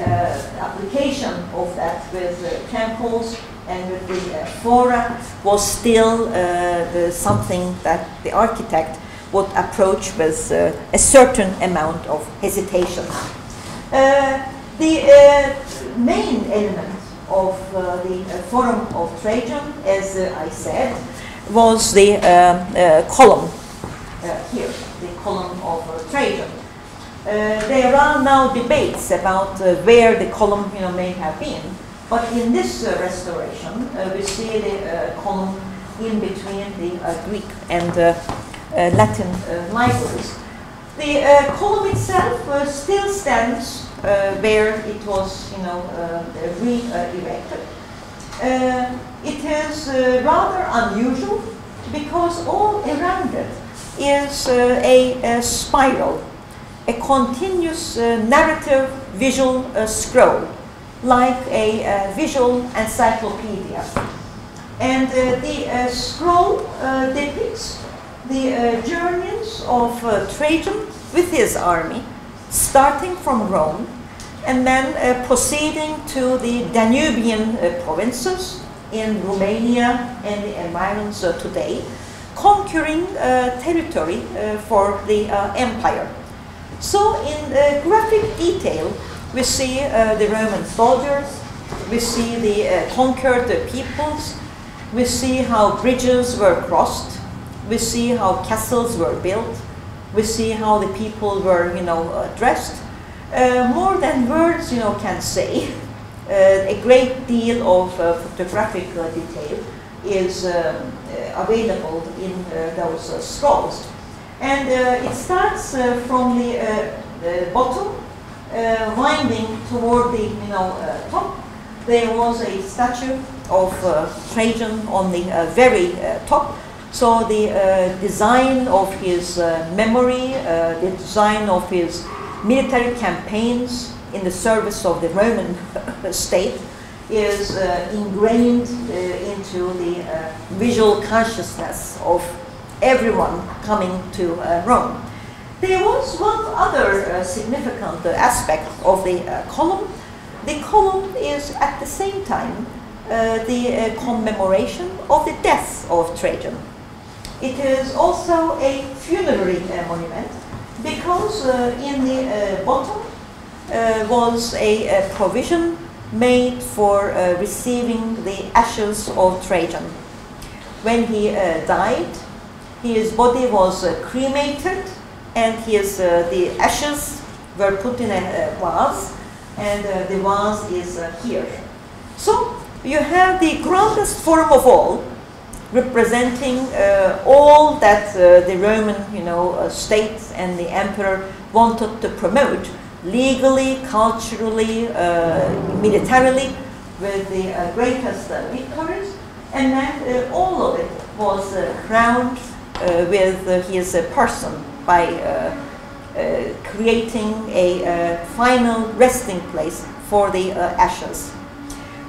application of that with temples and with the fora was still something that the architect would approach with a certain amount of hesitation. The main element of the Forum of Trajan, as I said, was the column here, the column of Trajan. There are now debates about where the column may have been, but in this restoration we see the column in between the Greek and Latin libraries. The column itself still stands where it was re-erected. It is rather unusual because all around it is a spiral, a continuous narrative visual scroll, like a visual encyclopedia. And the scroll depicts the journeys of Trajan with his army, starting from Rome, and then proceeding to the Danubian provinces in Romania and the environs today, conquering territory for the empire. So in graphic detail, we see the Roman soldiers, we see the conquered peoples, we see how bridges were crossed, we see how castles were built, we see how the people were, dressed. More than words, can say. A great deal of photographic detail is available in those scrolls. And it starts from the bottom, winding toward the top. There was a statue of Trajan on the very top. So the design of his memory, the design of his military campaigns in the service of the Roman state is ingrained into the visual consciousness of everyone coming to Rome. There was one other significant aspect of the column. The column is at the same time the commemoration of the death of Trajan. It is also a funerary monument because in the bottom was a provision made for receiving the ashes of Trajan. When he died, his body was cremated and the ashes were put in a vase, and the vase is here. So you have the grandest form of all, representing all that the Roman state and the emperor wanted to promote legally, culturally, militarily, with the greatest victories, and then all of it was crowned with his person by creating a final resting place for the ashes.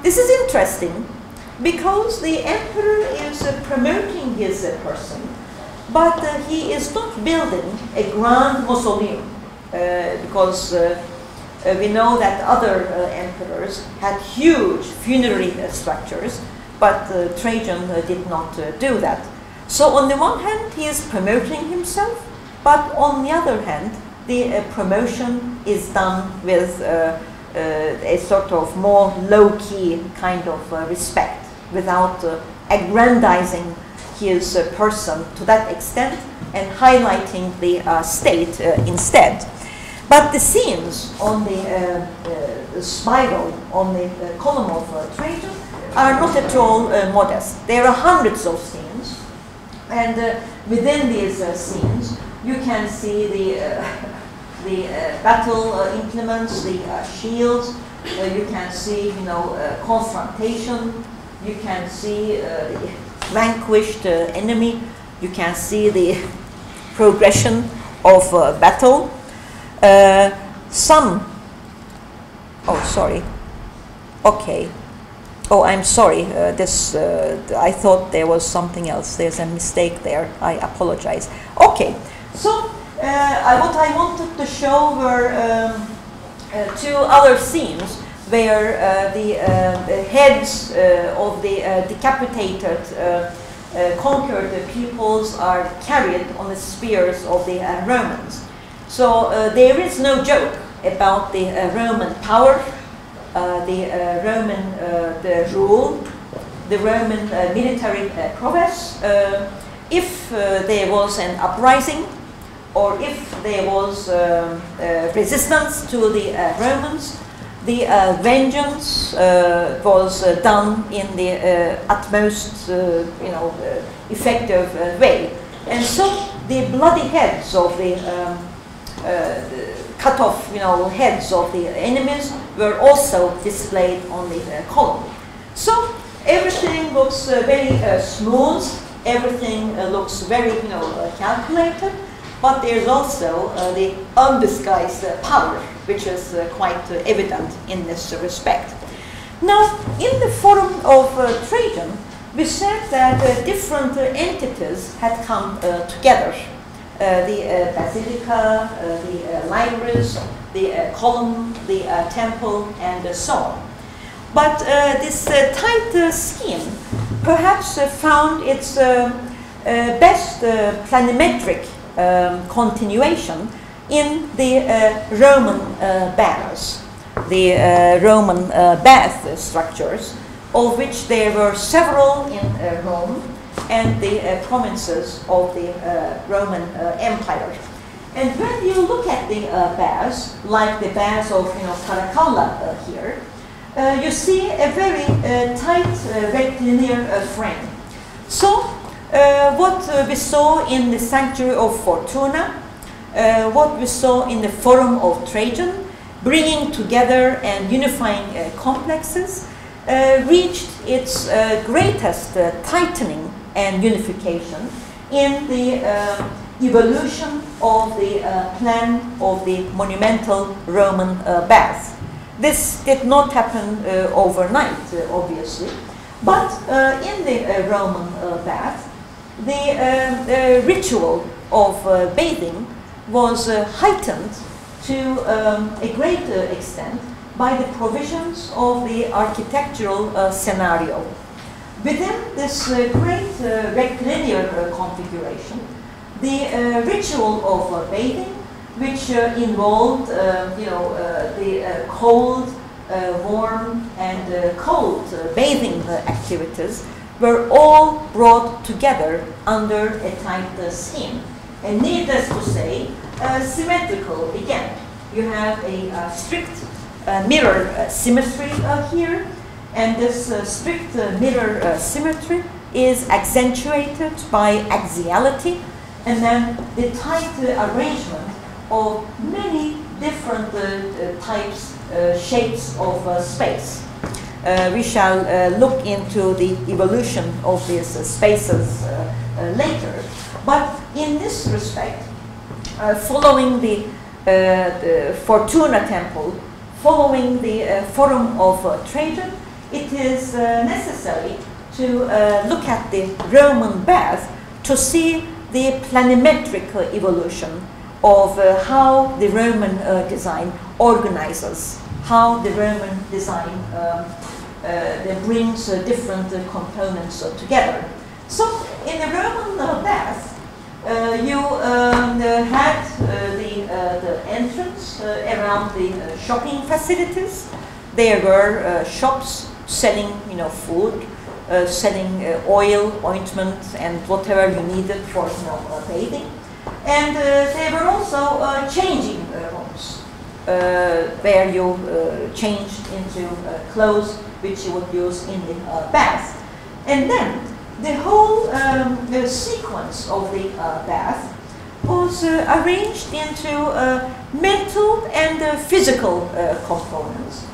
This is interesting because the emperor is promoting his person, but he is not building a grand mausoleum because we know that other emperors had huge funerary structures, but Trajan did not do that. So on the one hand, he is promoting himself, but on the other hand, the promotion is done with a sort of more low-key kind of respect, without aggrandizing his person to that extent and highlighting the state instead. But the scenes on the spiral on the column of Trajan are not at all modest. There are hundreds of scenes, and within these scenes you can see the battle implements, the shields. You can see, confrontation. You can see the vanquished enemy. You can see the progression of battle. I'm sorry. I thought there was something else. There's a mistake there. I apologize. Okay, so what I wanted to show were two other scenes where the heads of the decapitated conquered peoples are carried on the spears of the Romans. So there is no joke about the Roman power, the Roman the rule, the Roman military prowess. If there was an uprising, or if there was resistance to the Romans, the vengeance was done in the utmost, effective way. And so the bloody heads of the cut off, heads of the enemies were also displayed on the column. So everything looks very smooth. Everything looks very, calculated. But there's also the undisguised power, which is quite evident in this respect. Now, in the forum of Trajan, we said that different entities had come together. The basilica, the libraries, the column, the temple, and so on. But this tight scheme perhaps found its best planimetric continuation in the Roman baths, the Roman bath structures, of which there were several in Rome and the provinces of the Roman Empire. And when you look at the baths, like the baths of Caracalla here, you see a very tight rectilinear frame. So what we saw in the sanctuary of Fortuna, what we saw in the Forum of Trajan, bringing together and unifying complexes, reached its greatest tightening and unification in the evolution of the plan of the monumental Roman bath. This did not happen overnight, obviously, but in the Roman bath, the ritual of bathing was heightened to a great extent by the provisions of the architectural scenario. Within this great rectilinear configuration, the ritual of bathing, which involved the cold, warm, and cold bathing activities, were all brought together under a tight scheme. And needless to say, symmetrical again. You have a strict mirror symmetry here, and this strict mirror symmetry is accentuated by axiality, and then the tight arrangement of many different types, shapes of space. We shall look into the evolution of these spaces later. But in this respect, following the Fortuna temple, following the Forum of Trajan, it is necessary to look at the Roman bath to see the planimetric evolution of how the Roman design organizes, how the Roman design brings different components together. So in the Roman bath, you had the entrance around the shopping facilities. There were shops selling, food, selling oil, ointment, and whatever you needed for bathing. And there were also changing rooms where you changed into clothes which you would use in the bath. And then the whole sequence of the bath was arranged into mental and physical components.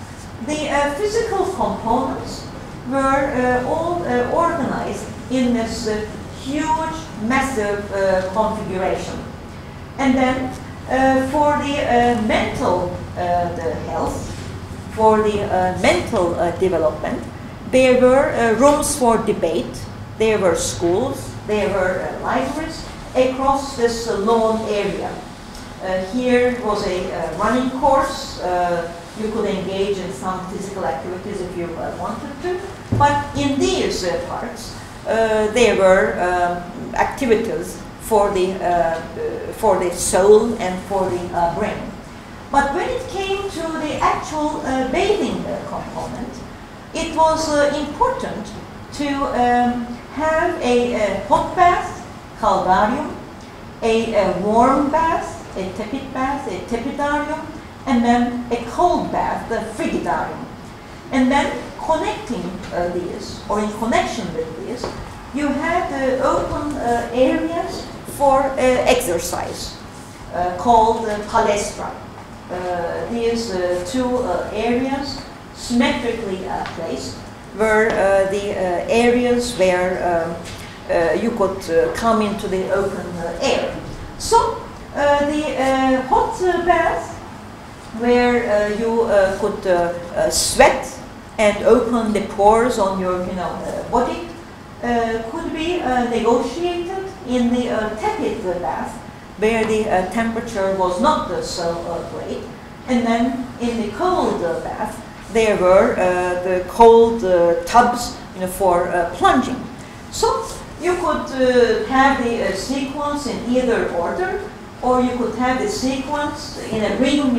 The physical components were all organized in this huge, massive configuration. And then for the mental the health, for the mental development, there were rooms for debate, there were schools, there were libraries across this lawn area. Here was a running course. You could engage in some physical activities if you wanted to. But in these parts, there were activities for the soul and for the brain. But when it came to the actual bathing component, it was important to have a hot bath, caldarium, a warm bath, a tepid bath, a tepidarium, and then a cold bath, the frigidarium. And then connecting these, or in connection with these, you had open areas for exercise called palestra. These two areas, symmetrically placed, were the areas where you could come into the open air. So the hot bath, where you could sweat and open the pores on your body, could be negotiated in the tepid bath, where the temperature was not so great. And then in the cold bath, there were the cold tubs for plunging. So You could have the sequence in either order, or you could have the sequence in a ring,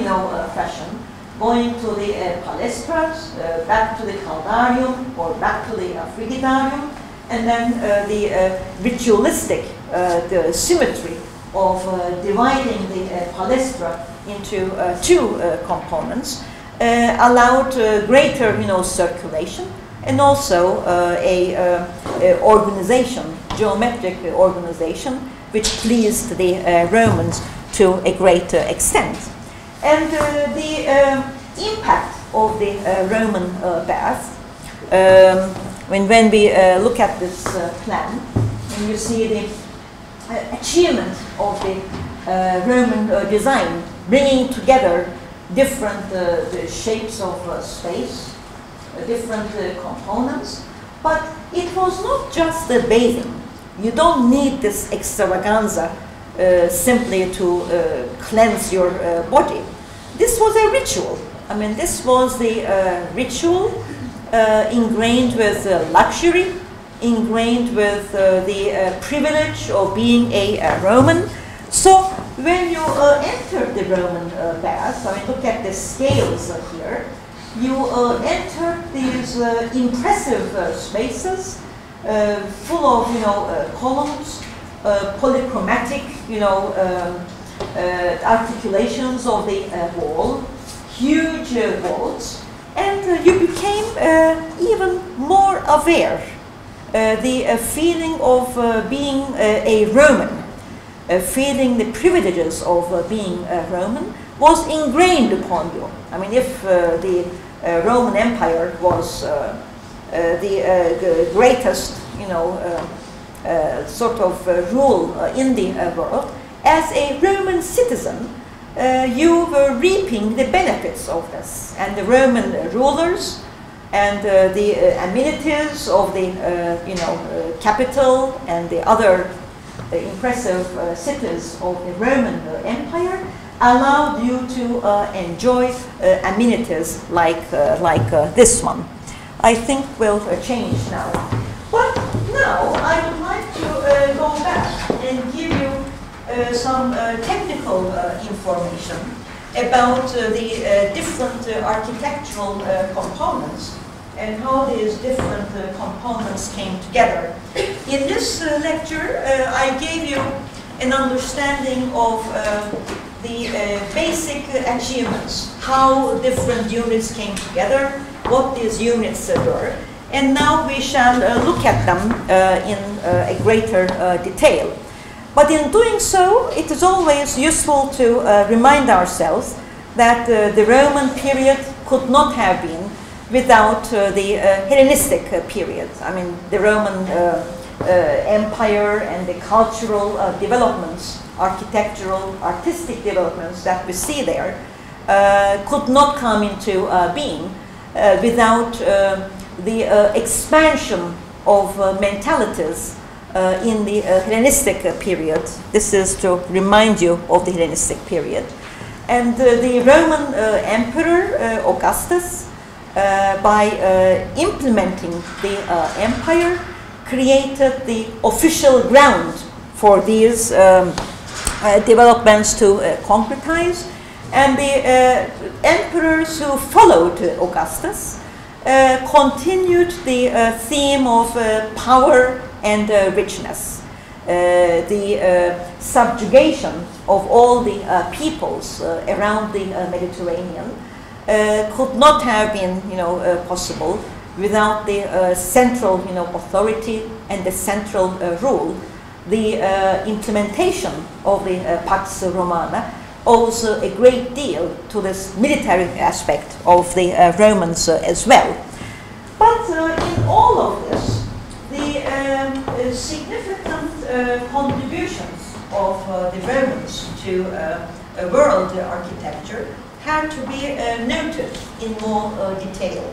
fashion, going to the palestras, back to the caldarium, or back to the frigidarium, and then the ritualistic the symmetry of dividing the palestra into two components allowed greater, circulation, and also a organization, geometric organization, which pleased the Romans to a great extent. And the impact of the Roman bath, when we look at this plan, and you see the achievement of the Roman design, bringing together different shapes of space, different components, but it was not just bathing. You don't need this extravaganza simply to cleanse your body. This was a ritual. I mean, this was the ritual ingrained with luxury, ingrained with the privilege of being a Roman. So when you enter the Roman bath, I mean, look at the scales here, you enter these impressive spaces full of, columns, polychromatic, articulations of the wall, huge vaults, and you became even more aware. The feeling of being a Roman, feeling the privileges of being a Roman, was ingrained upon you. I mean, if the Roman Empire was the greatest, sort of rule in the world, as a Roman citizen, you were reaping the benefits of this. And the Roman rulers and the amenities of the, capital and the other impressive cities of the Roman Empire allowed you to enjoy amenities like this one. I think will change now. But now I would like to go back and give you some technical information about the different architectural components and how these different components came together. In this lecture, I gave you an understanding of the basic achievements, how different units came together, what these units were, and now we shall look at them in a greater detail. But in doing so, it is always useful to remind ourselves that the Roman period could not have been without the Hellenistic period. I mean, the Roman Empire and the cultural developments, architectural, artistic developments that we see there could not come into being without the expansion of mentalities in the Hellenistic period. This is to remind you of the Hellenistic period. And the Roman Emperor Augustus, by implementing the empire, created the official ground for these developments to concretize. And the emperors who followed Augustus continued the theme of power and richness. The subjugation of all the peoples around the Mediterranean could not have been, possible without the central, authority and the central rule. The implementation of the Pax Romana owes a great deal to this military aspect of the Romans as well. But in all of this, the significant contributions of the Romans to world architecture had to be noted in more detail.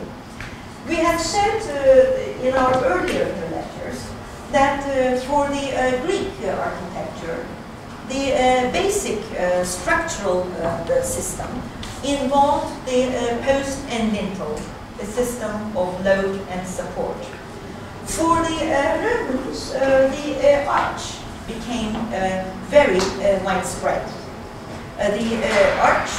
We have said in our earlier lectures that for the Greek architecture, the basic structural system involved the post and lintel, the system of load and support. For the Romans, the arch became very widespread. The arch,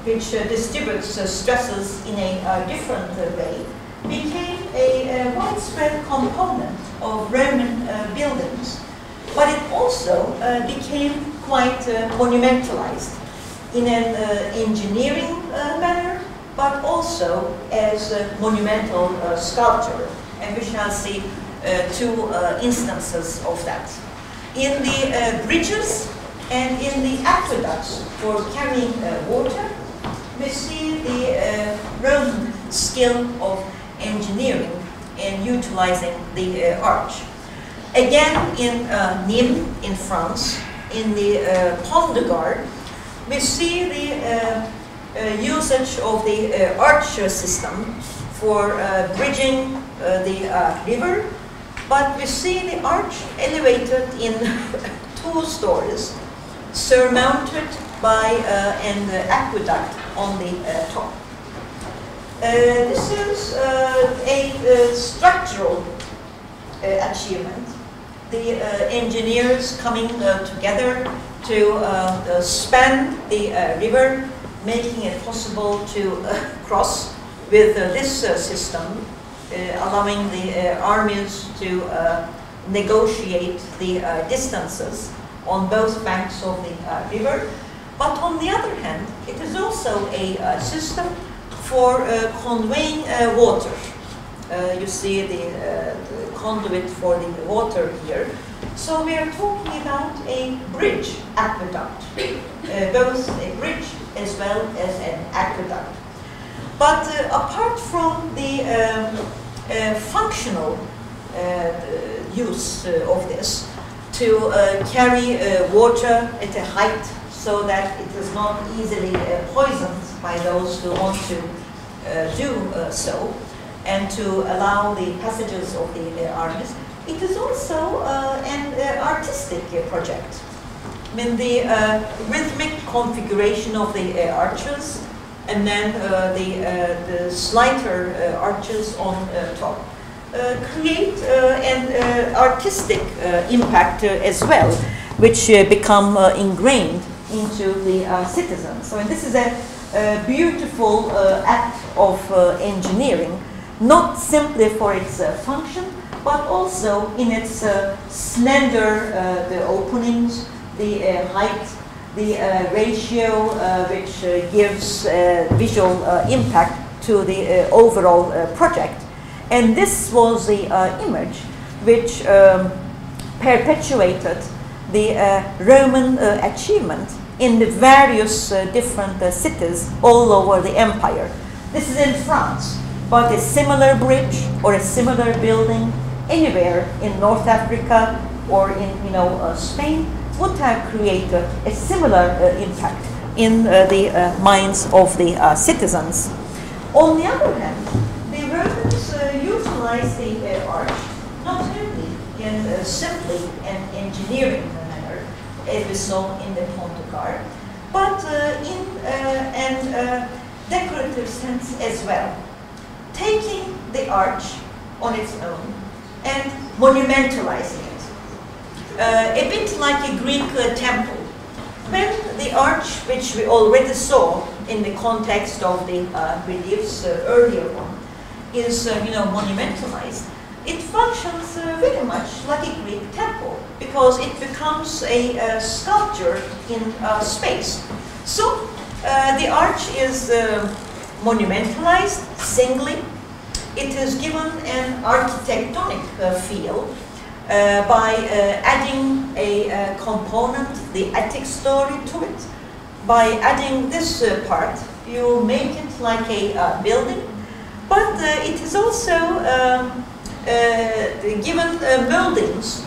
which distributes stresses in a different way, became a widespread component of Roman buildings. But it also became quite monumentalized in an engineering manner, but also as a monumental sculpture. And we shall see two instances of that. In the bridges and in the aqueducts for carrying water, we see the Roman skill of engineering in utilizing the arch. Again, in Nîmes, in France, in the Pont de Gard, we see the usage of the arch system for bridging the river, but we see the arch elevated in 2 stories, surmounted by an aqueduct on the top. This is a structural achievement. The engineers coming together to span the river, making it possible to cross with this system, allowing the armies to negotiate the distances on both banks of the river. But on the other hand, it is also a system for conveying water. You see the conduit for the water here. So we are talking about a bridge aqueduct, both a bridge as well as an aqueduct. But apart from the functional use of this to carry water at a height so that it is not easily poisoned by those who want to do so, and to allow the passages of the armies, it is also an artistic project. I mean, the rhythmic configuration of the arches, and then the slighter arches on top, create an artistic impact as well, which become ingrained into the citizens. So this is a beautiful act of engineering, not simply for its function, but also in its slender the openings, the height, the ratio which gives visual impact to the overall project. And this was the image which perpetuated the Roman achievement in the various different cities all over the empire. This is in France, but a similar bridge or a similar building anywhere in North Africa or in Spain would have created a similar impact in the minds of the citizens. On the other hand, the Romans utilized the arch not only in simply an engineering manner, as we saw in the Pont de Gard, but in an decorative sense as well, taking the arch on its own and monumentalizing it. A bit like a Greek temple. When the arch, which we already saw in the context of the reliefs earlier on, is monumentalized, it functions very much like a Greek temple because it becomes a sculpture in space. So the arch is monumentalized singly. It is given an architectonic feel by adding a component, the attic story, to it. By adding this part, you make it like a building, but it is also given moldings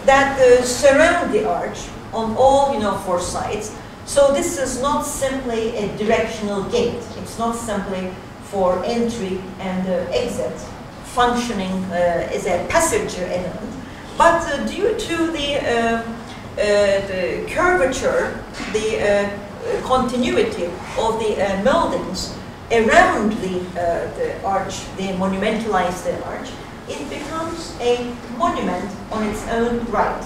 that surround the arch on all 4 sides. So this is not simply a directional gate. It's not simply for entry and exit, functioning as a passage element. But due to the curvature, the continuity of the moldings, around the arch, the monumentalized arch, it becomes a monument on its own right,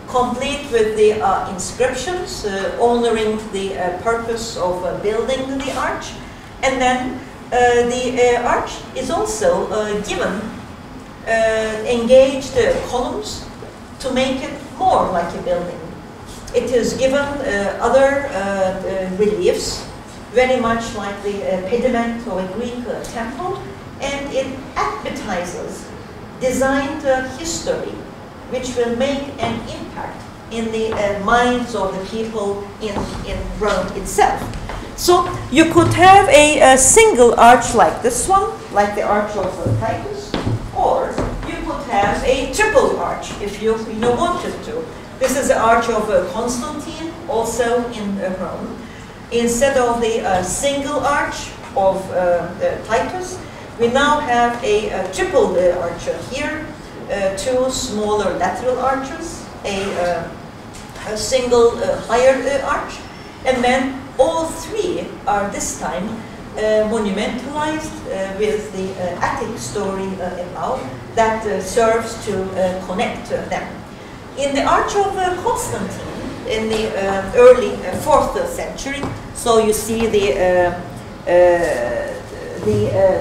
complete with the inscriptions honoring the purpose of building the arch. And then the arch is also given engaged columns to make it more like a building. It is given other reliefs, very much like the pediment of a Greek temple, and it advertises designed history which will make an impact in the minds of the people in Rome itself. So you could have a single arch like this one, like the arch of Titus, or you could have a triple arch if you wanted to. This is the arch of Constantine, also in Rome. Instead of the single arch of Titus, we now have a triple arch here, two smaller lateral arches, a single higher arch, and then all three are this time monumentalized with the Attic story above that serves to connect them. In the Arch of Constantine, in the early 4th century, so you see the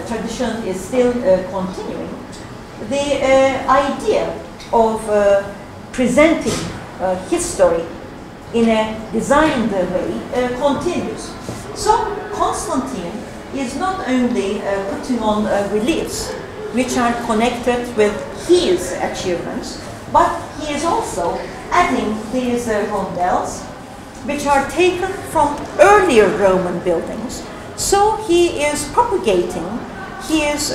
tradition is still continuing. The idea of presenting history in a designed way continues. So Constantine is not only putting on reliefs which are connected with his achievements, but he is also adding these rondels which are taken from earlier Roman buildings. So he is propagating his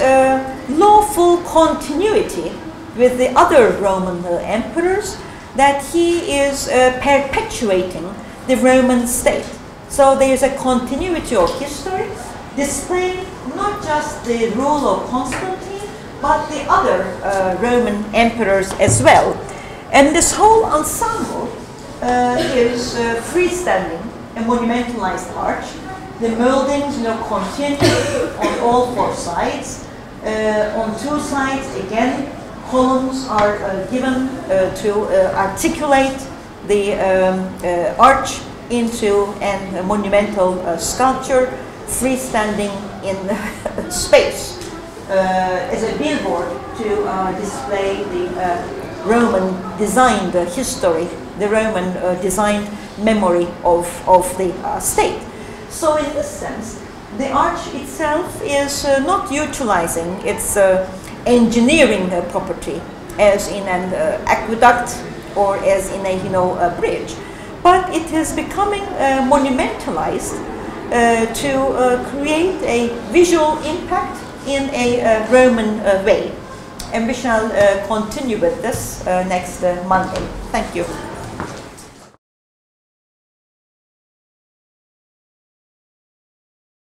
lawful continuity with the other Roman emperors, that he is perpetuating the Roman state. So there is a continuity of history, displaying not just the rule of Constantine, but the other Roman emperors as well. And this whole ensemble is freestanding, a monumentalized arch. The moldings continue on all four sides. On two sides, again, columns are given to articulate the arch into a monumental sculpture freestanding in space as a billboard to display the Roman designed history, the Roman designed memory of the state. So in this sense, the arch itself is not utilizing its engineering property as in an aqueduct or as in a bridge, but it is becoming monumentalized to create a visual impact in a Roman way. And we shall continue with this next Monday. Thank you.